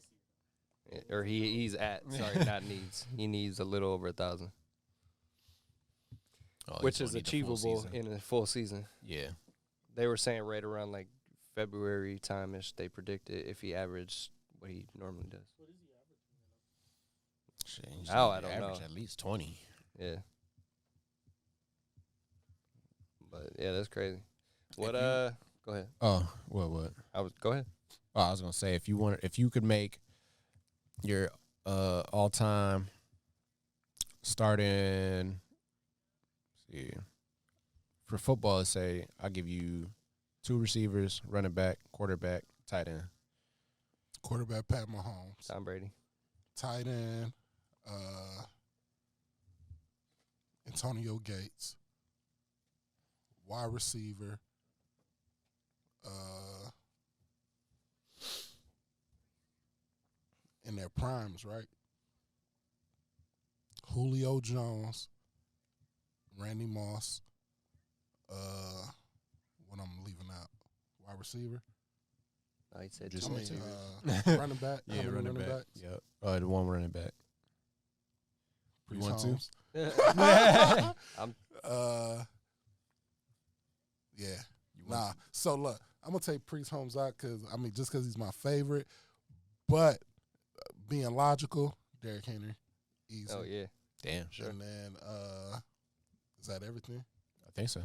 Or he's at. Sorry, not needs. He needs a little over 1,000, which is achievable in a full season. Yeah. They were saying right around February time-ish, they predicted if he averaged what he normally does. What is he averaging? Now I don't know. At least 20. Yeah. But yeah, that's crazy. What go ahead. Oh, what? Go ahead. Oh, I was gonna say if you could make your all-time starting, see, for football, let's say I'll give you 2 receivers, running back, quarterback, tight end. Quarterback Pat Mahomes. Tom Brady. Tight end Antonio Gates. Wide receiver in their primes, right? Julio Jones, Randy Moss. What I'm leaving out? Wide receiver. Oh, he said Just running back. Yeah, running back. backs? Yep. The one running back. You want to? Yeah. Nah. So look, I'm gonna take Priest Holmes out just because he's my favorite. But being logical, Derrick Henry, easy. Oh yeah. Damn. Sure. And then is that everything? I think so.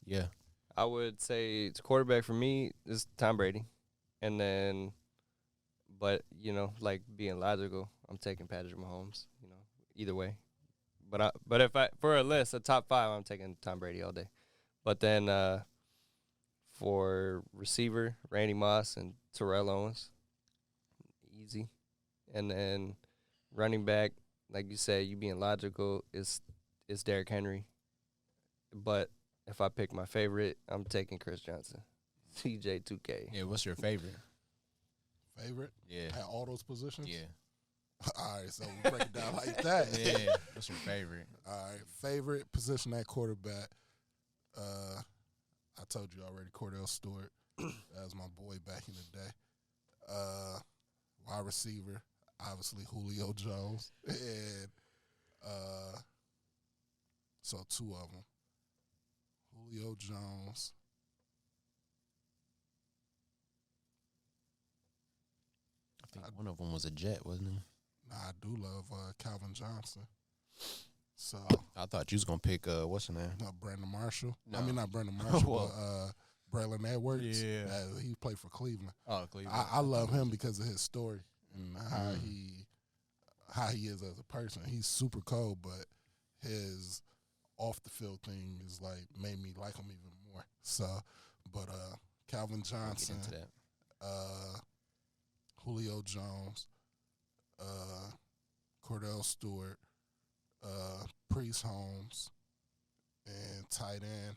Yeah. I would say it's quarterback for me is Tom Brady, and then, but being logical, I'm taking Patrick Mahomes. Either way, but if for a list, a top 5, I'm taking Tom Brady all day. But then for receiver, Randy Moss and Terrell Owens, easy, and then running back, like you said, you being logical, is Derrick Henry, but if I pick my favorite, I'm taking Chris Johnson. CJ2K. Yeah, what's your favorite? Favorite? Yeah. At all those positions? Yeah. All right, so we break it down like that. Yeah. What's your favorite? All right, favorite position at quarterback. I told you already, Cordell Stewart. That was my boy back in the day. Wide receiver, obviously Julio Jones. And so 2 of them. Julio Jones. I think one of them was a Jet, wasn't he? Nah, I do love Calvin Johnson. So I thought you was gonna pick what's her name? Brandon Marshall. No. I mean, not Brandon Marshall, but Braylon Edwards. Yeah. He played for Cleveland. Oh, Cleveland. I love him because of his story and how he is as a person. He's super cold, but his off the field thing is like made me like him even more. So, but Calvin Johnson, We'll get into that. Julio Jones, Cordell Stewart, Priest Holmes, and tight end.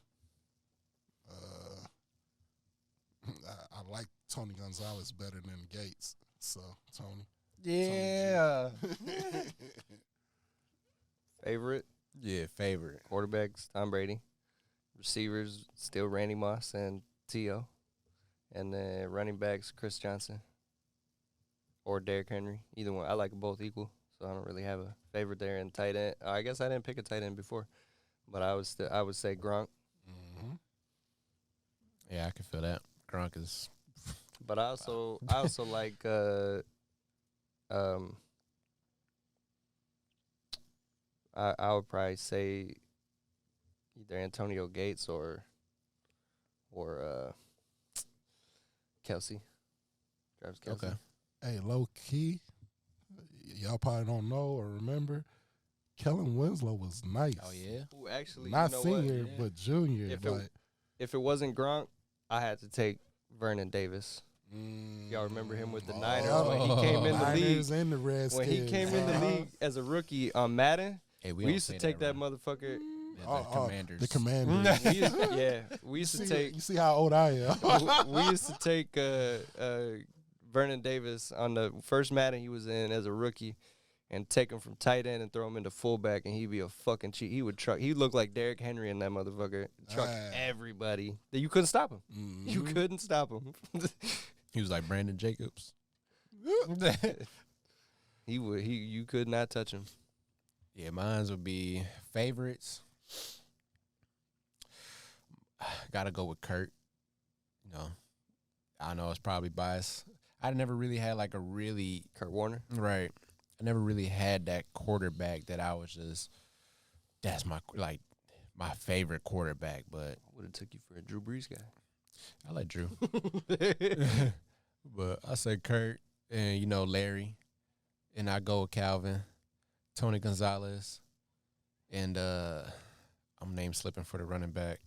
I like Tony Gonzalez better than Gates. So Tony. Yeah. Favorite? Yeah, favorite. Quarterbacks, Tom Brady. Receivers, still Randy Moss and T.O. And then running backs, Chris Johnson or Derrick Henry. Either one. I like them both equal, so I don't really have a favorite there. And tight end, I guess I didn't pick a tight end before, but I would say Gronk. Mm-hmm. Yeah, I can feel that. Gronk is. But I also like I would probably say either Antonio Gates or Kelsey. Travis Kelsey. Okay. Hey, low key, y'all probably don't know or remember, Kellen Winslow was nice. Oh yeah. Ooh, actually, Not you know senior, what? but junior. If it wasn't Gronk, I had to take Vernon Davis. Y'all remember him with the Niners when he came in the league? Niners and the Redskins. When he came in the league as a rookie on Madden, Hey, we used to take that mvernon. The Commanders. The Commanders. We used to take. You see how old I am. We used to take Vernon Davis on the first Madden he was in as a rookie, and take him from tight end and throw him into fullback, and he'd be a fucking cheat. He would truck. He looked like Derrick Henry in that motherfucker. Truck everybody. You couldn't stop him. Mm-hmm. You couldn't stop him. He was like Brandon Jacobs. You could not touch him. Yeah, mine would be favorites. Gotta go with Kurt. You know, I know it's probably biased. I never really had like a really Kurt Warner. Right. I never really had that quarterback that I was just. That's my favorite quarterback, but Would have took you for a Drew Brees guy. I like Drew. But I said Kurt and Larry, and I go with Calvin, Tony Gonzalez, and I'm name slipping for the running back.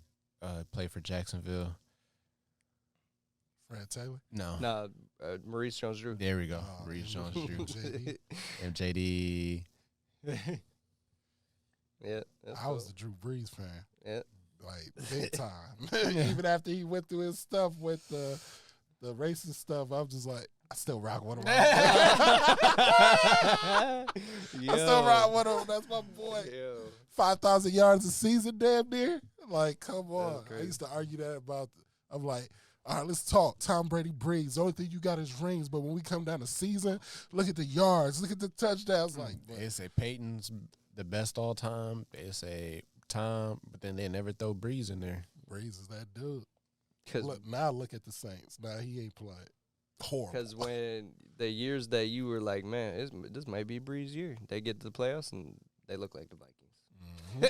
Played for Jacksonville. Fred Taylor? No. Maurice Jones-Drew. There we go. Maurice Jones-Drew. MJD. Yeah. I was a Drew Brees fan. Yeah. Like, big time. Even after he went through his stuff with the racist stuff, I'm just like, I still rock with him. I still rock with him. That's my boy. 5,000 yards a season, damn near. Like, come on. I used to argue that about. I'm like, all right, let's talk. Tom Brady, Brees. The only thing you got is rings, but when we come down the season, look at the yards, look at the touchdowns. Like, they say Peyton's the best all time. They say Tom, but then they never throw Brees in there. Brees is that dude. Look at the Saints. Now he ain't playing. Horrible. Because when the years that you were like, man, this might be Brees' year, they get to the playoffs and they look like the Vikings. Mm-hmm.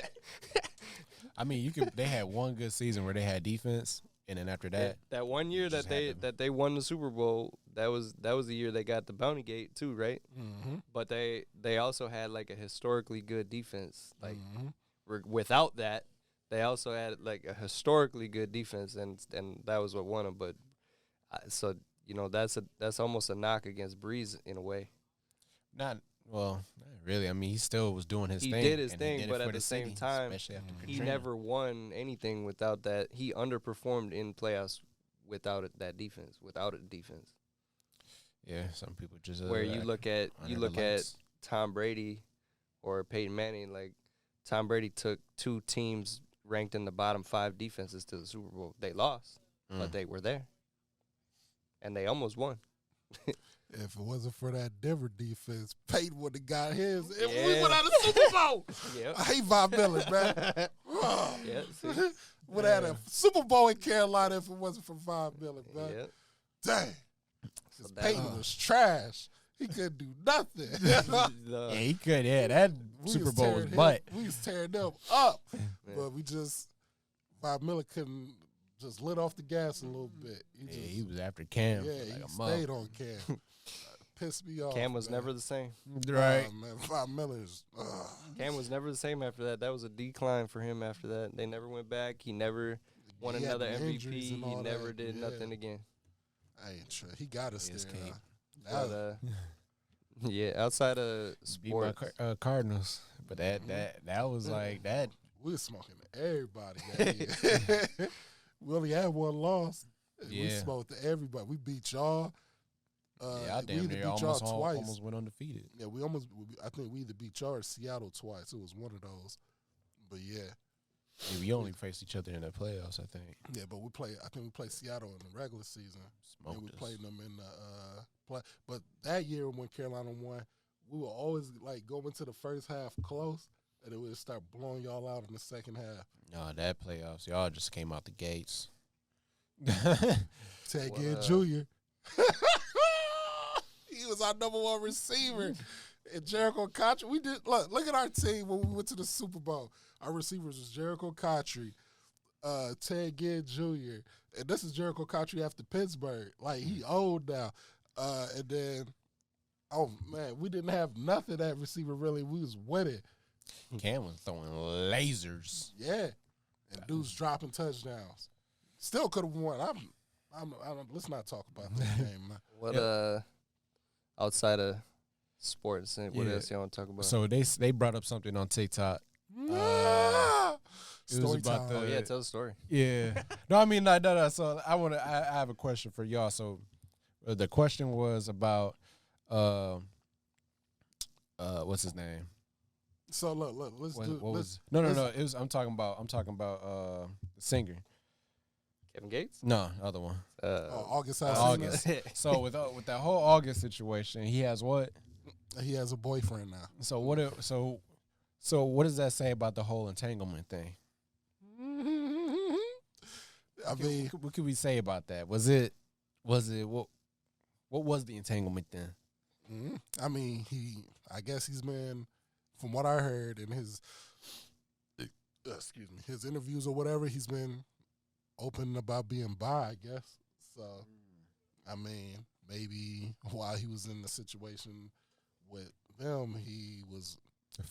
I mean, they had one good season where they had defense, and then after that, that one year that they won the Super Bowl, that was the year they got the Bounty Gate too, right? Mm-hmm. But they also had like a historically good defense. Like without that, they also had like a historically good defense, and that was what won them. But so that's almost a knock against Brees in a way. Not really. I mean, he still was doing his thing. He did his thing, but at the same time, especially after he Katrina. never won anything without that. He underperformed in playoffs without that defense. Without a defense. Yeah, some people just where you look at Tom Brady or Peyton Manning. Like Tom Brady took two teams ranked in the bottom 5 defenses to the Super Bowl. They lost, but they were there, and they almost won. If it wasn't for that Denver defense, Peyton would have got his. If we went out of Super Bowl. I hate Von Miller, man. Would have had a Super Bowl in Carolina if it wasn't for Von Miller, man. Yep. Dang. Because Peyton was trash. He couldn't do nothing. Yeah, he could. Yeah, that Super Bowl's butt. We was tearing them up, but we just Bob Miller couldn't just lit off the gas a little bit. He was after Cam. Yeah, like he stayed on Cam. Pissed me off. Cam was never the same. Right. Man, Bob Miller's. Cam was never the same after that. That was a decline for him after that. They never went back. He never won another MVP. He never did nothing again. I ain't sure. He got us there. But, yeah, outside of sports. Beat my Cardinals. But that was like that. We were smoking everybody that year. We only had one loss. Yeah. We smoked everybody. We beat y'all. I damn near almost went undefeated. Yeah, I think we either beat y'all or Seattle twice. It was one of those. But yeah. We only faced each other in the playoffs, I think. Yeah, but I think we played Seattle in the regular season. And we played them in the play. But that year when Carolina won, we would always like go into the first half close, and it would start blowing y'all out in the second half. No, that playoffs, y'all just came out the gates. Ted Ginn Jr. He was our number one receiver. And Jericho Cotchery. We did look at our team when we went to the Super Bowl. Our receivers was Jericho Cotchery, Ted Ginn Jr. And this is Jericho Cotchery after Pittsburgh. Like, he old now. And then, oh, man, we didn't have nothing at receiver, really. We was winning. Cam was throwing lasers. Yeah. And dudes dropping touchdowns. Still could have won. Let's not talk about that game, man. What, outside of sports, what else y'all want to talk about? So they brought up something on TikTok. It was about tell the story. Yeah. No. So I have a question for y'all. So the question was about what's his name? So look, I'm talking about the singer. Kevin Gates? No, other one. August. So with that whole August situation, he has what? He has a boyfriend now. So what does that say about the whole entanglement thing? I mean, what could we say about that? What was the entanglement then? I mean, I guess he's been, from what I heard in his interviews or whatever, he's been open about being bi, I guess. So, I mean, maybe while he was in the situation with them, he was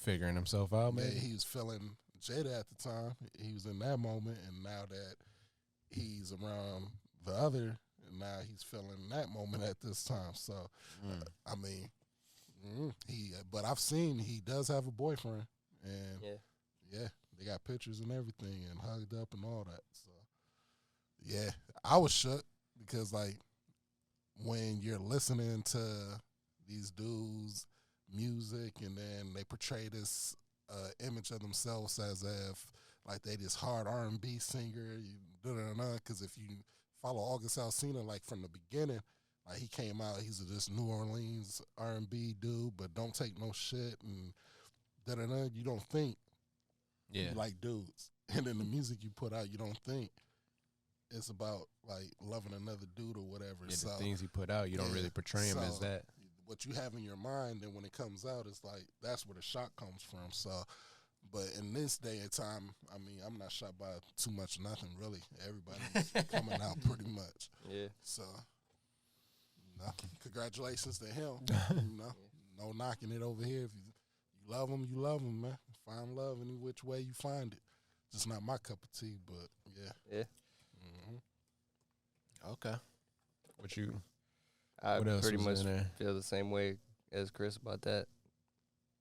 figuring himself out, maybe. He was feeling Jada at the time. He was in that moment, and now that he's around the other, and now he's feeling that moment at this time. So, I mean, but I've seen he does have a boyfriend, and yeah, they got pictures and everything, and hugged up and all that. So, yeah, I was shook because, like, when you're listening to these dudes' music and then they portray this image of themselves as if, like, they this hard R&B singer, because if you follow August Alsina, like, from the beginning, like, he came out, he's this New Orleans R&B dude, but don't take no shit, and you don't think you like dudes. And then the music you put out, you don't think it's about, like, loving another dude or whatever. Yeah, so, the things he put out, you don't really portray him as that. What you have in your mind, and when it comes out, it's like, that's where the shock comes from. So, but in this day and time, I mean, I'm not shocked by too much nothing, really. Everybody's coming out pretty much. Yeah. So, congratulations to him. No knocking it over here. If you love him, you love him, man. Find love any which way you find it. Just not my cup of tea, but yeah. Yeah. Okay. I what else pretty was much in there? feel the same way as Chris about that.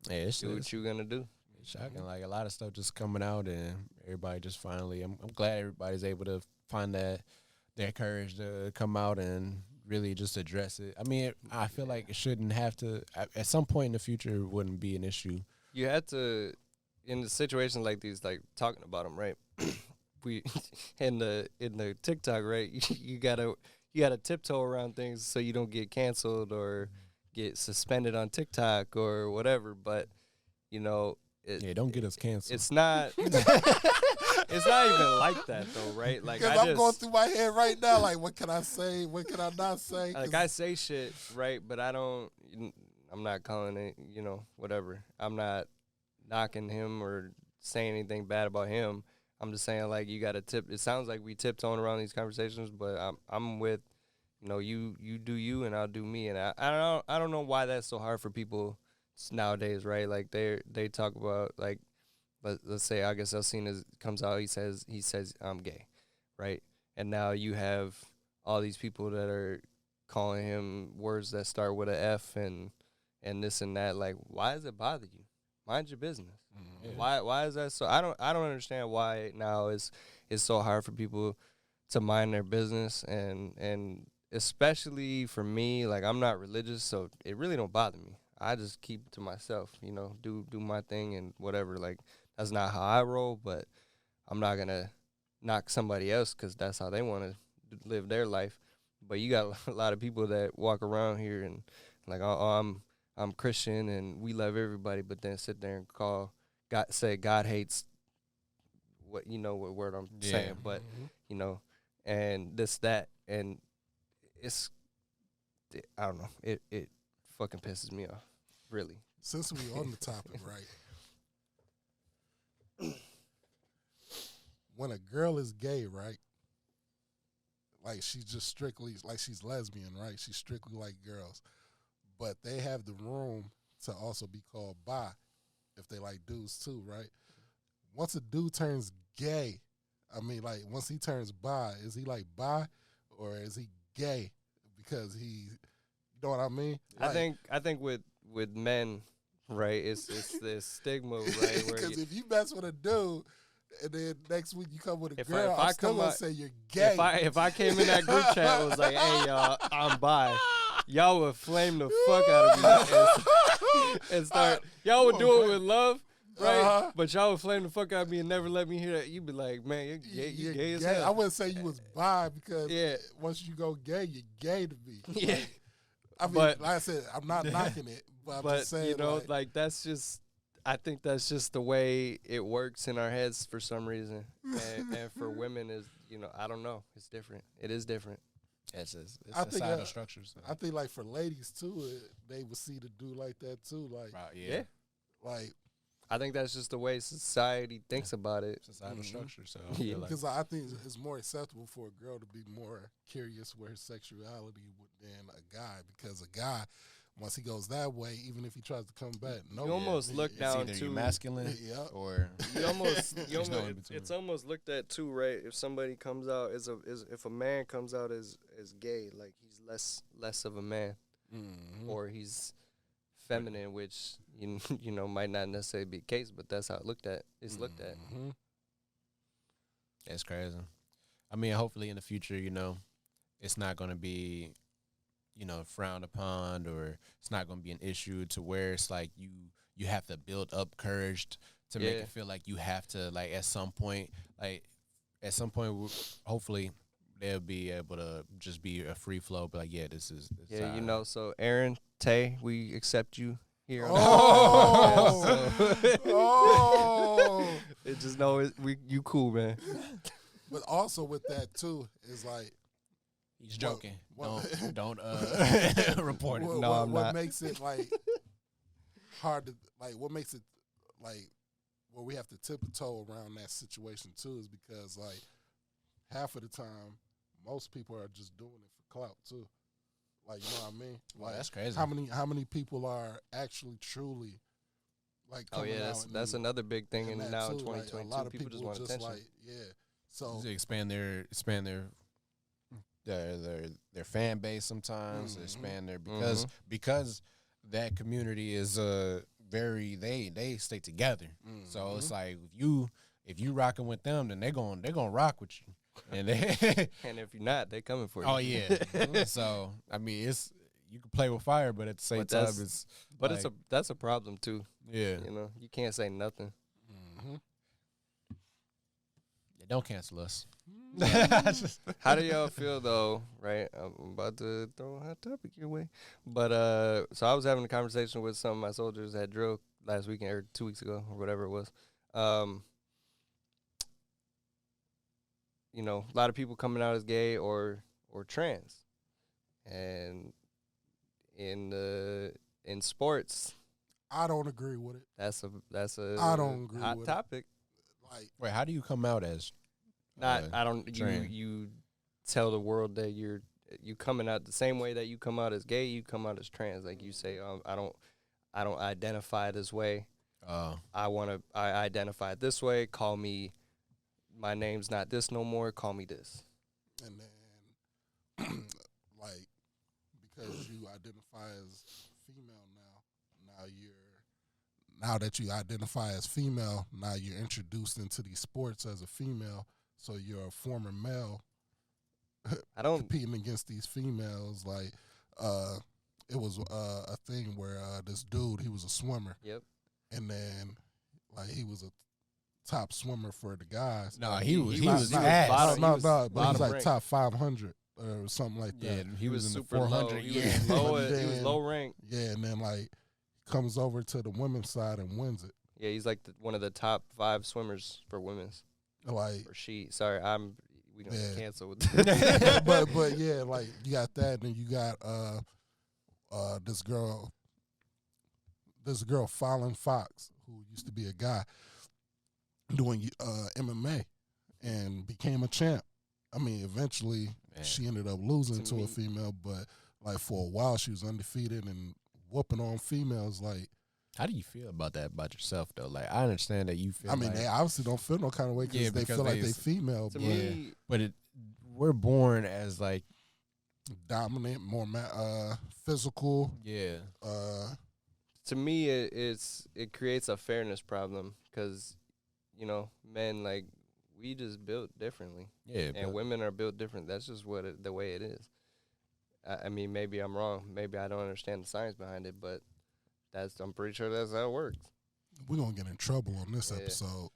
Yeah, it's Do what you gonna do. It's shocking. Like, a lot of stuff just coming out, and everybody just finally. I'm glad everybody's able to find their courage to come out and really just address it. I mean, I feel like it shouldn't have to. At some point in the future, it wouldn't be an issue. You had to, in a situation like these, like talking about them, right? We in the TikTok, right? You gotta tiptoe around things so you don't get canceled or get suspended on TikTok or whatever. But don't get us canceled. It's not. It's not even like that though, right? Like, I'm going through my head right now. Like, what can I say? What can I not say? Like, I say shit, right? But I'm not calling it, whatever. I'm not knocking him or saying anything bad about him. I'm just saying, like, you got to tip. It sounds like we tiptoeing around these conversations, but I'm with, you do you and I'll do me. And I don't know why that's so hard for people nowadays, right? Like, they talk about, like, let's say August Alsina comes out, he says I'm gay, right? And now you have all these people that are calling him words that start with a F and this and that. Like, why does it bother you? Mind your business. Mm-hmm. Why is that so? I don't understand why now it's so hard for people to mind their business, and especially for me, like, I'm not religious, so it really don't bother me. I just keep it to myself, do my thing and whatever. Like, that's not how I roll, but I'm not gonna knock somebody else because that's how they want to live their life. But you got a lot of people that walk around here and like, I'm Christian and we love everybody, but then sit there and say God hates what word I'm saying, but and this, that, and it's, I don't know, it fucking pisses me off, really. Since we on the topic, right? When a girl is gay, right? Like, she's just strictly, like, she's lesbian, right? She's strictly like girls. But they have the room to also be called bi if they like dudes too, right? Once a dude turns gay, I mean, like, once he turns bi, is he like bi or is he gay because he, you know what I mean? Like, I think with men, right, it's this stigma, right? Because if you mess with a dude and then next week you come with a girl, if I'm I still come gonna out, say you're gay. If I came in that group chat and was like, hey, y'all, I'm bi, y'all would flame the fuck out of me and start. Y'all would do it with love, right? Uh-huh. But y'all would flame the fuck out of me and never let me hear that. You'd be like, man, you're gay as hell. I wouldn't say you was bi because once you go gay, you're gay to me. Yeah. Like, I mean, like I said, I'm not knocking it, but I'm just saying, like, that's just, I think that's just the way it works in our heads for some reason. And for women is, I don't know. It's different. It is different. It's societal structures. So. I think, like, for ladies too, they would see the dude like that too. Like, yeah. Like, I think that's just the way society thinks about it. Societal structure. So because I think it's more acceptable for a girl to be more curious with her sexuality than a guy, because a guy, once he goes that way, even if he tries to come back, you almost look down either to masculine, or it's almost looked at too, right? If somebody comes out if a man comes out as gay, like, he's less of a man, or he's feminine, which might not necessarily be the case, but that's how it's looked at. That's crazy. I mean, hopefully in the future, it's not going to be, frowned upon, or it's not going to be an issue to where it's like you have to build up courage to make it feel like you have to, like, at some point, hopefully they'll be able to just be a free flow, but like, this is so Aaron, Tay, we accept you here. It just you cool, man. But also with that too is like, he's joking. Don't report it. No, I'm not. What makes it like hard to, like, what makes it like where we have to tiptoe around that situation too is because, like, half of the time most people are just doing it for clout too. Like, you know what I mean? Like, that's crazy. How many people are actually truly, like, coming out? That's another big thing in now in 2022. Like, a lot of people just want attention. Like, so they expand their fan base sometimes. They expand their because that community is they stay together. So it's like if you rocking with them, then they're gonna rock with you. And and if you're not, they coming for you. Oh yeah. So I mean, you can play with fire, but at the same time, that's a problem too. Yeah, you can't say nothing. Yeah, don't cancel us. How do y'all feel though? Right, I'm about to throw a hot topic your way, but so I was having a conversation with some of my soldiers at drill last weekend or 2 weeks ago or whatever it was. A lot of people coming out as gay or trans, and in sports, I don't agree with it. That's a I don't agree hot with topic. Like, Wait, how do you come out as? I don't. trans? You tell the world that you coming out the same way that you come out as gay. You come out as trans. Like you say, I don't identify this way. I identify this way. Call me. My name's not this no more. Call me this. and then, like, because you identify as female now that you identify as female, now you're introduced into these sports as a female, so you're a former male competing against these females. Like, it was a thing where this dude, he was a swimmer. Yep. And then, like, he was a top swimmer for the guys. No, he was bottom- but he was bottom like rank. top 500 or something like that. Yeah, he was in the super 400. low. He Yeah. was low. He Then- was low rank. Yeah, and then, like, comes over to the women's side and wins it. Yeah, he's like one of the top 5 swimmers for women's. Like, Or she. Sorry, we gonna Yeah. cancel with this. but yeah, like, you got that, and then you got this girl Fallon Fox, who used to be a guy doing MMA and became a champ. I mean, eventually she ended up losing to a female, but like for a while she was undefeated and whooping on females. Like, How do you feel about that about yourself though? Like, I understand that you feel. I mean, like, they obviously don't feel no kind of way Yeah, they because feel like they- they female, To but me, but we're born as like dominant, more physical. yeah. to me, it creates a fairness problem because, men, like, we just built differently, Yeah, and women are built different. That's just the way it is. I mean, maybe I'm wrong. Maybe I don't understand the science behind it, but I'm pretty sure that's how it works. We're gonna get in trouble on this Yeah. episode.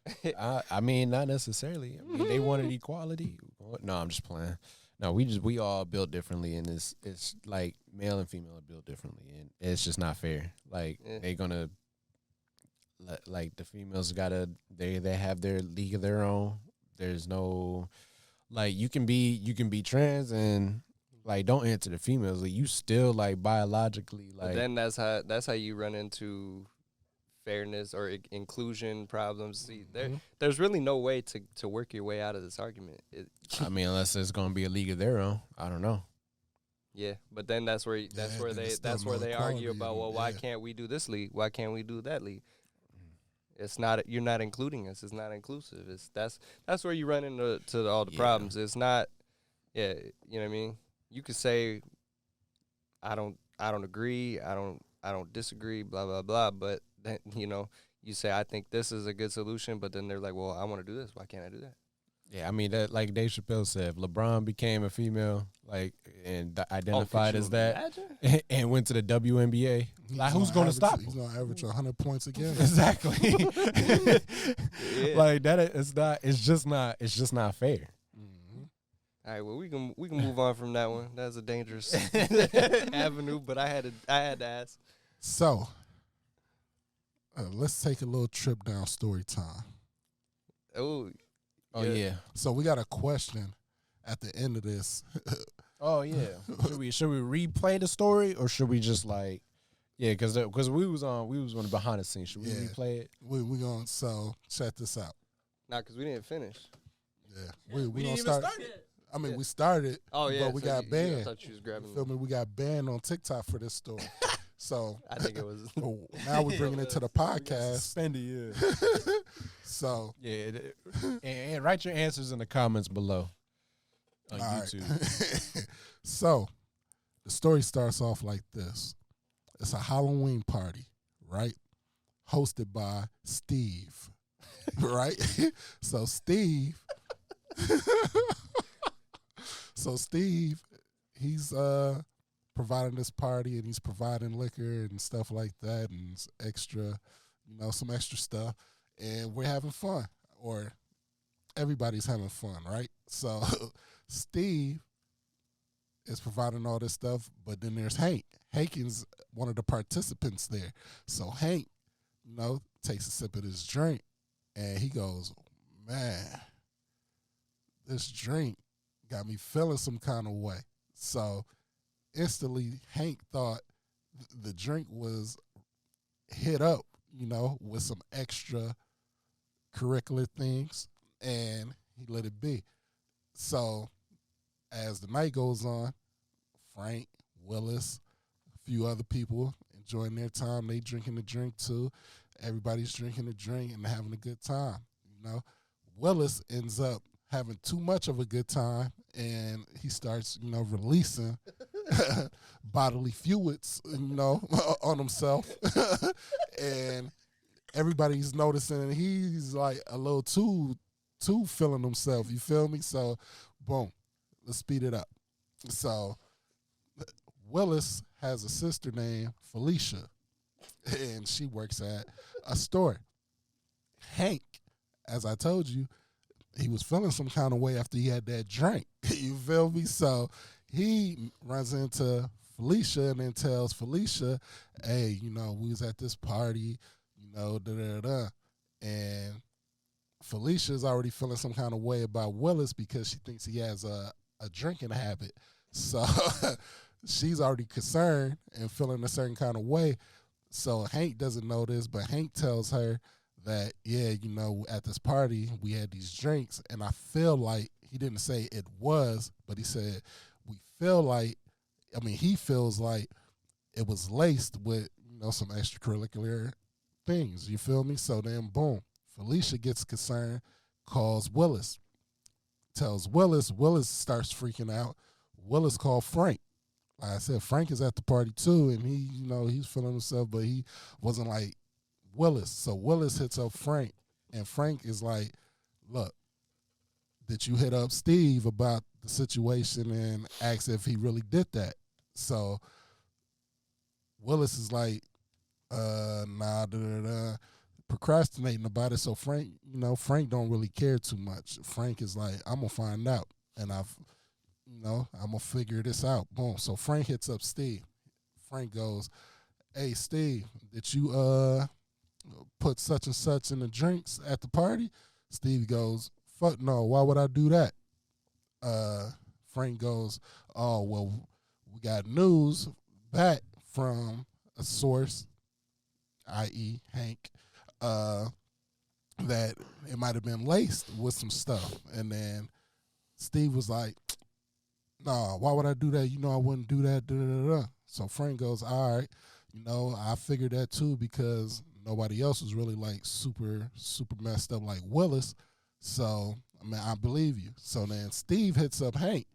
I mean, not necessarily. I mean, they wanted equality. No, I'm just playing. No, we all built differently, and it's like male and female are built differently, and it's just not fair. Like they gonna, like the females they have their league of their own. There's no, like you can be trans and like don't answer the females. Like you still like biologically like. But then that's how you run into fairness or inclusion problems. See, there's really no way to work your way out of this argument. I mean, unless it's gonna be a league of their own. I don't know. Yeah, but then that's where they argue about, well, why can't we do this league? Why can't we do that league? It's not, you're not including us. It's not inclusive. That's where you run into all the problems. It's not, you know what I mean? You could say, I don't agree. I don't disagree. Blah blah blah. But then, you say, I think this is a good solution. But then they're like, well, I want to do this. Why can't I do that? Yeah, I mean that, like Dave Chappelle said, if LeBron became a female, like, and identified as that, and went to the WNBA, like, who's going to stop him? He's going to average 100 points a game. Exactly. Like that, it's just not fair. Mm-hmm. All right, well, we can move on from that one. That's a dangerous avenue, but I had to ask. So, let's take a little trip down story time. Oh yeah. So we got a question at the end of this. Oh yeah. Should we replay the story or should we just like, because we was on the behind the scenes. Should we replay it? We going so check this out. Nah, because we didn't finish. Yeah, we gonna didn't start. even start. I mean, we started. Oh yeah, but we so got banned. I thought you was grabbing. You feel me? We got banned on TikTok for this story. So I think it was. now we're bringing it to the podcast. Suspended, So and write your answers in the comments below on all YouTube. right. So the story starts off like this. It's a Halloween party, right? Hosted by Steve, right? So Steve, he's providing this party and he's providing liquor and stuff like that and extra, some extra stuff. And we're having fun, or everybody's having fun, right? So Steve is providing all this stuff, but then there's Hank. Hank is one of the participants there. So Hank, takes a sip of his drink, and he goes, man, this drink got me feeling some kind of way. So instantly, Hank thought the drink was hit up, with some extra curricular things, and he let it be. So as the night goes on, Frank, Willis, a few other people enjoying their time. They drinking the drink too. Everybody's drinking the drink and having a good time. Willis ends up having too much of a good time, and he starts, releasing bodily fluids, on himself. And everybody's noticing, and he's like a little too feeling himself. You feel me? So, boom, let's speed it up. So, Willis has a sister named Felicia, and she works at a store. Hank, as I told you, he was feeling some kind of way after he had that drink. You feel me? So he runs into Felicia and then tells Felicia, hey, we was at this party, da-da-da-da. And Felicia's already feeling some kind of way about Willis because she thinks he has a drinking habit. So she's already concerned and feeling a certain kind of way. So Hank doesn't know this, but Hank tells her that, yeah, at this party, we had these drinks, and I feel like, he didn't say it was, but he said, he feels like it was laced with, some extracurricular things. You feel me? So then, boom, Felicia gets concerned, calls Willis, tells Willis. Willis starts freaking out. Willis called Frank. Like I said, Frank is at the party too, and he, he's feeling himself, but he wasn't like Willis. So Willis hits up Frank, and Frank is like, look, did you hit up Steve about the situation and ask if he really did that? So Willis is like, nah, procrastinating about it. So Frank, Frank don't really care too much. Frank is like, I'm going to find out, and I'm going to figure this out. Boom. So Frank hits up Steve. Frank goes, hey, Steve, did you put such and such in the drinks at the party? Steve goes, fuck no, why would I do that? Frank goes, oh, well, we got news back from a source, i.e. Hank, that it might have been laced with some stuff. And then Steve was like, nah, why would I do that? I wouldn't do that. Da, da, da. So Frank goes, all right, I figured that too because nobody else was really like super, super messed up like Willis. So, I believe you. So then Steve hits up Hank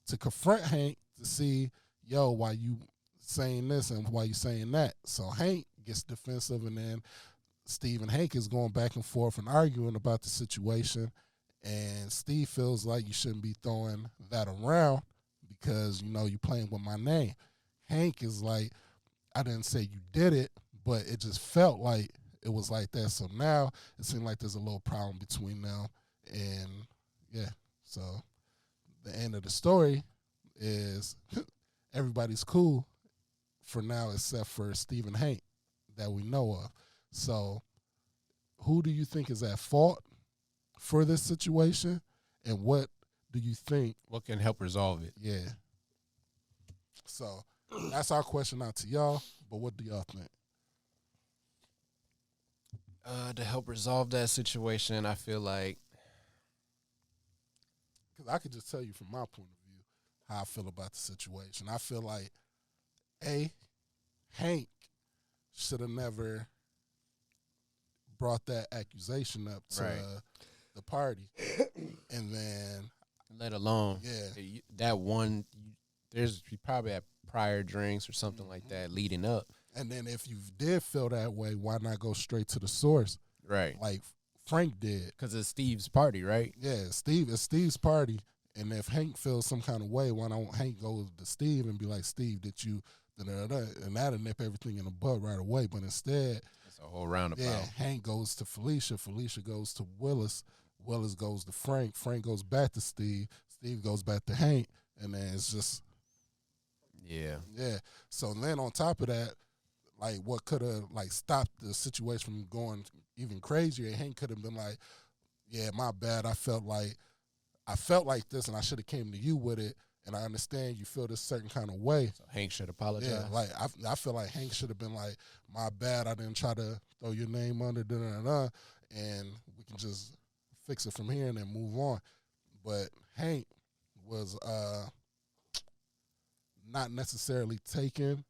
to confront Hank to see, yo, why you saying this and why you saying that. So Hank gets defensive, and then Steve and Hank is going back and forth and arguing about the situation. And Steve feels like you shouldn't be throwing that around because, you playing with my name. Hank is like, I didn't say you did it, but it just felt like it was like that. So now it seems like there's a little problem between them. And, yeah, so the end of the story is everybody's cool for now except for Steve and Hank that we know of. So who do you think is at fault for this situation, and what do you think? What can help resolve it? Yeah. So that's our question out to y'all, but what do y'all think? To help resolve that situation, I feel like, because I could just tell you from my point of view how I feel about the situation. I feel like, Hank should have never brought that accusation up to the party. And then, let alone, yeah, that one, there's probably had prior drinks or something like that leading up. And then if you did feel that way, why not go straight to the source? Right. Like Frank did. Because it's Steve's party, right? Yeah, it's Steve's party. And if Hank feels some kind of way, why don't Hank go to Steve and be like, Steve, did you, da-da-da-da, and that'll nip everything in the bud right away. But instead, it's a whole roundabout. Yeah, Hank goes to Felicia. Felicia goes to Willis. Willis goes to Frank. Frank goes back to Steve. Steve goes back to Hank. And then it's just, yeah. So then on top of that, like what could have like stopped the situation from going even crazier, Hank could have been like, yeah, my bad. I felt like this and I should have came to you with it. and I understand you feel this certain kind of way. So Hank should apologize. Yeah, like I feel like Hank should have been like, my bad, I didn't try to throw your name under, and we can just fix it from here and then move on. But Hank was not necessarily taking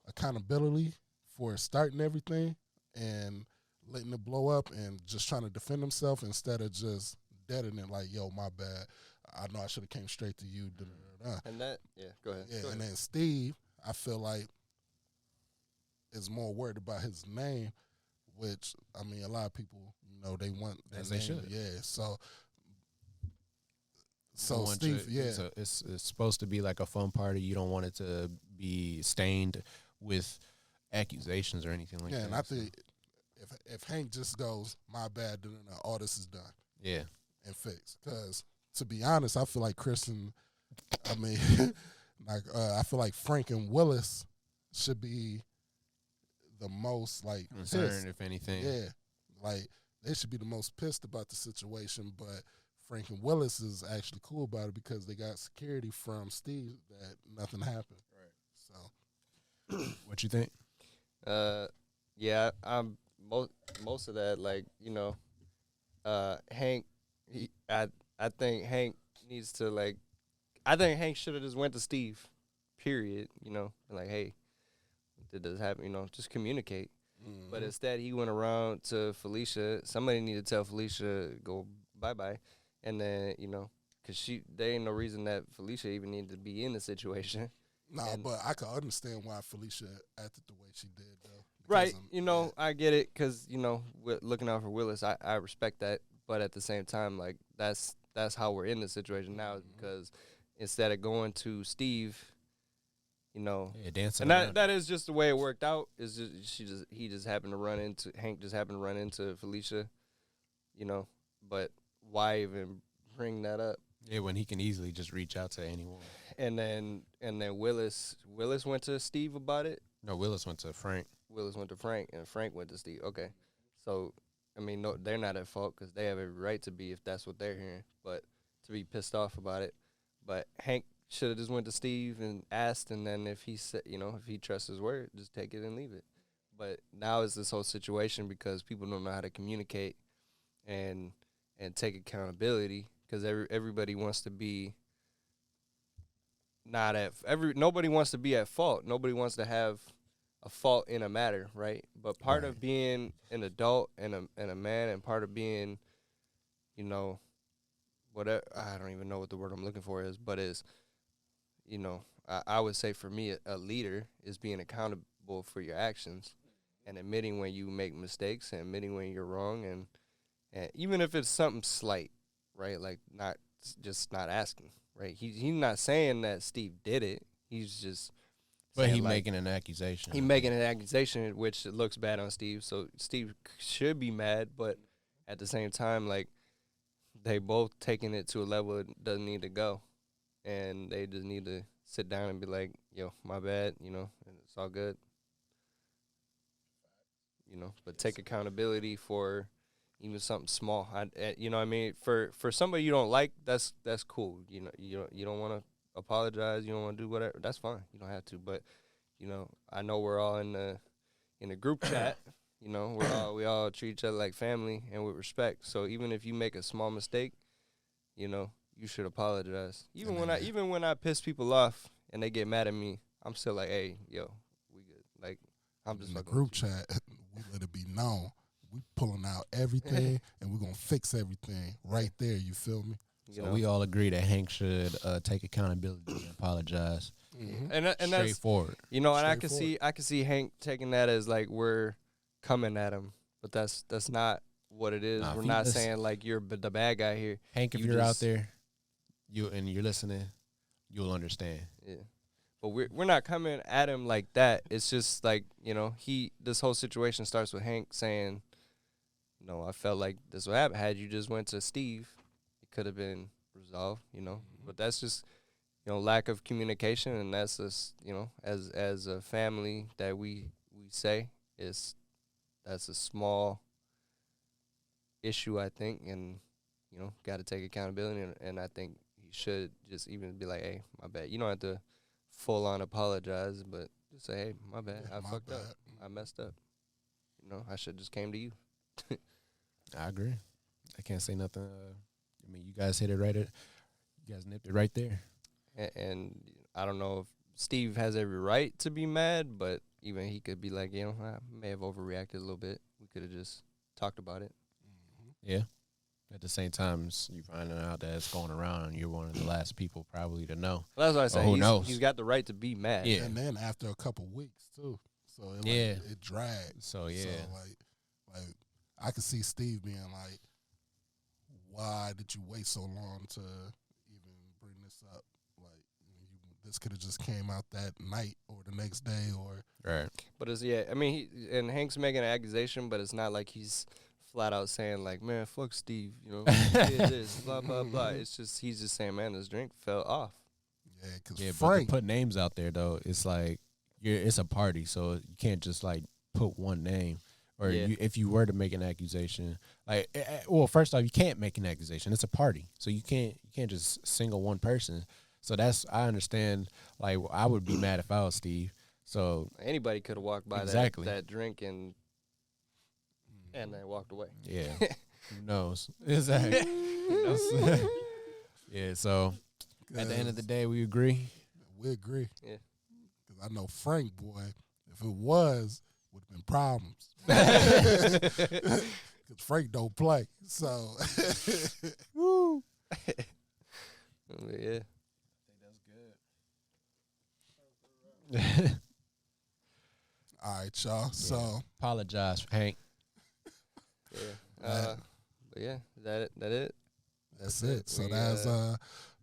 accountability for starting everything and letting it blow up and just trying to defend himself instead of just deadening it like, yo, my bad. I know I should have came straight to you. And that, go ahead. Yeah, Go ahead. and then Steve, I feel like, is more worried about his name, which, I mean, a lot of people, they want their As name. they should. Yeah, so Steve, it's supposed to be like a fun party. You don't want it to be stained with accusations or anything like that. Yeah, and I think if Hank just goes, my bad, all this is done. Yeah. And fixed. Because, to be honest, I feel like I feel like Frank and Willis should be the most, like, concerned, pissed. if anything. Yeah. Like, they should be the most pissed about the situation, but Frank and Willis is actually cool about it because they got security from Steve that nothing happened. Right. So, what you think? Yeah, I'm most of that, like, Hank. I think Hank needs to, like, I think Hank should have just went to Steve. Period. Like, hey, did this happen? Just communicate. Mm-hmm. But instead, he went around to Felicia. Somebody needed to tell Felicia go bye, and then because there ain't no reason that Felicia even needed to be in the situation. No, but I can understand why Felicia acted the way she did, though. Right. I get it because, looking out for Willis, I respect that. But at the same time, like, that's how we're in the situation now because instead of going to Steve, dancing and that is just the way it worked out. Is just Hank just happened to run into Felicia, but why even bring that up? Yeah, when he can easily just reach out to anyone. And then Willis went to Steve about it. No, Willis went to Frank. Willis went to Frank, and Frank went to Steve. Okay, so I mean, no, they're not at fault because they have a right to be if that's what they're hearing, but to be pissed off about it. But Hank should have just went to Steve and asked, and then if he said, if he trusts his word, just take it and leave it. But now it's this whole situation because people don't know how to communicate and take accountability because everybody wants to be nobody wants to be at fault. Nobody wants to have a fault in a matter, right? But part of being an adult and a man, and part of being, whatever, I don't even know what the word I'm looking for is, but is, I would say for me, a leader is being accountable for your actions and admitting when you make mistakes and admitting when you're wrong, and even if it's something slight, right? Like not asking, right? He's not saying that Steve did it. He's just. But he's making an accusation. He's making an accusation, which looks bad on Steve. So Steve should be mad, but at the same time, like, they both taking it to a level it doesn't need to go. And they just need to sit down and be like, yo, my bad, and it's all good. But take accountability for even something small. For somebody you don't like, that's cool. You don't want to apologize, you don't want to do whatever, that's fine. You don't have to, but I know we're all in a group chat. We all treat each other like family and with respect. So even if you make a small mistake, you should apologize. Even when I piss people off and they get mad at me, I'm still like, hey, yo, we good. Like, I'm just in the group chat. We let it be known we pulling out everything and we're gonna fix everything right there. You feel me? So we all agree that Hank should take accountability and apologize. Mm-hmm. And straightforward. That's, and I can see Hank taking that as like we're coming at him, but that's not what it is. We're not saying like you're the bad guy here. Hank, if you're out there, you're listening, you'll understand. Yeah, but we're not coming at him like that. It's just like this whole situation starts with Hank saying, "No, I felt like this would happen. Had you just went to Steve, could have been resolved, but that's just, lack of communication, and that's just, as a family that we say that's a small issue, I think, and, got to take accountability, and I think he should just even be like, hey, my bad. You don't have to full on apologize, but just say, hey, my bad. Yeah, I my fucked bad. up. I messed up. You know, I should just came to you. I agree. I can't say nothing. I mean, you guys hit it right at. You guys nipped it right there. And I don't know if Steve has every right to be mad, but even he could be like, you know, I may have overreacted a little bit. We could have just talked about it. Yeah. At the same time, you finding out that it's going around, and you're one of the last people probably to know. Well, that's what I say. Who knows? He's got the right to be mad. Yeah. And then after a couple weeks too, so it, it dragged. So yeah, so like I could see Steve being like, "Why did you wait so long to even bring this up? Like, this could have just came out that night or the next day, or right." But it's I mean, and Hank's making an accusation, but it's not like he's flat out saying like, man, fuck Steve, you know, he did this, blah blah blah. It's just he's just saying, man, this drink fell off. Yeah, because But to Frank, put names out there though, it's like it's a party, so you can't just like put one name. Or if you were to make an accusation, like, well, first off, you can't make an accusation. It's a party, so you can't just single one person. So I understand. Like, I would be mad if I was Steve. So anybody could have walked by that drink and they walked away. Yeah, who knows? Exactly. Yeah. So at the end of the day, we agree. We agree. Yeah. Because I know Frank, boy, if it was, would have been problems. Because Frank don't play. So, woo. Yeah. I think that's good. all right, y'all. Yeah. So Apologize, Hank. Yeah. But yeah, that it? That's it. So that's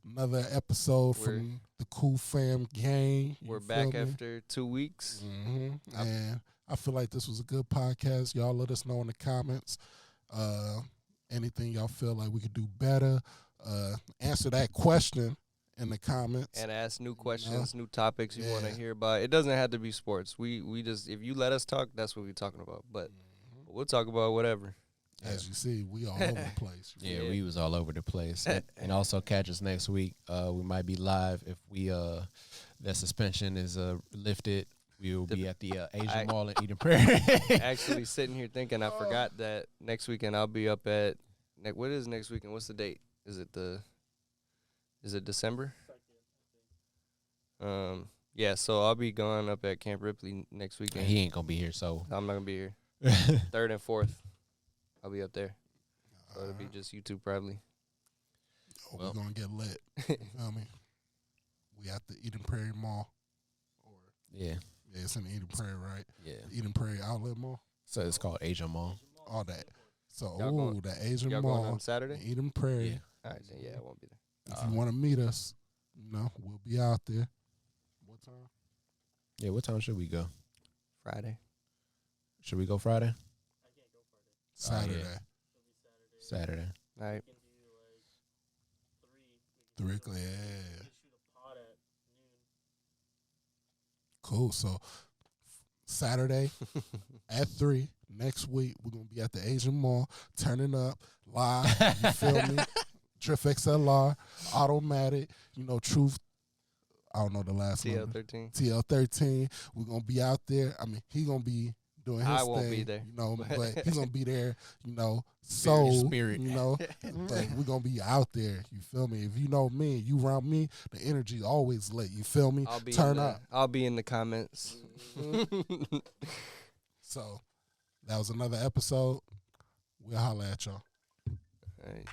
another episode from the Coo Fam gang. We're back after 2 weeks. Mm-hmm. And I feel like this was a good podcast. Y'all let us know in the comments anything y'all feel like we could do better. Answer that question in the comments. And ask new questions, new topics you want to hear about. It doesn't have to be sports. We just, if you let us talk, that's what we're talking about. But we'll talk about whatever. As you see, we all over the place. Yeah, we was all over the place. And also catch us next week. We might be live if that suspension is lifted. We will be at the Asian Mall in Eden Prairie. Actually, sitting here thinking, I forgot that next weekend I'll be up at. What is next weekend? What's the date? Is it December? Yeah. So I'll be going up at Camp Ripley next weekend. He ain't gonna be here, so I'm not gonna be here. 3rd and 4th, I'll be up there. So it'll be just YouTube probably. We're gonna get lit. You feel me? We at the Eden Prairie Mall. Yeah. Yeah, it's in Eden Prairie, right? Yeah. Eden Prairie Outlet Mall. So it's called Asian Mall. All that. So, the Asian y'all Mall going on Saturday? Eden Prairie. Yeah. All right, then I won't be there. If you want to meet us, we'll be out there. What time? Yeah, what time should we go? Friday. Should we go Friday? I can't go Friday. Saturday. Yeah. It'll be Saturday. Saturday. All right. We can do like 3. 3 o'clock. We Yeah. can shoot a pod at noon. Cool. So Saturday at 3 next week, we're gonna be at the Asian Mall, turning up live. You feel me? Drift XLR, automatic. Truth. I don't know the last number. TL13. TL13. We're gonna be out there. I mean, he gonna be doing his thing. I won't be there. But he's gonna be there. Soul. Spirit. But we're gonna be out there. You feel me? If you know me, you around me, the energy always lit. You feel me? Turn up. I'll be in the comments. So that was another episode. We'll holler at y'all. All right.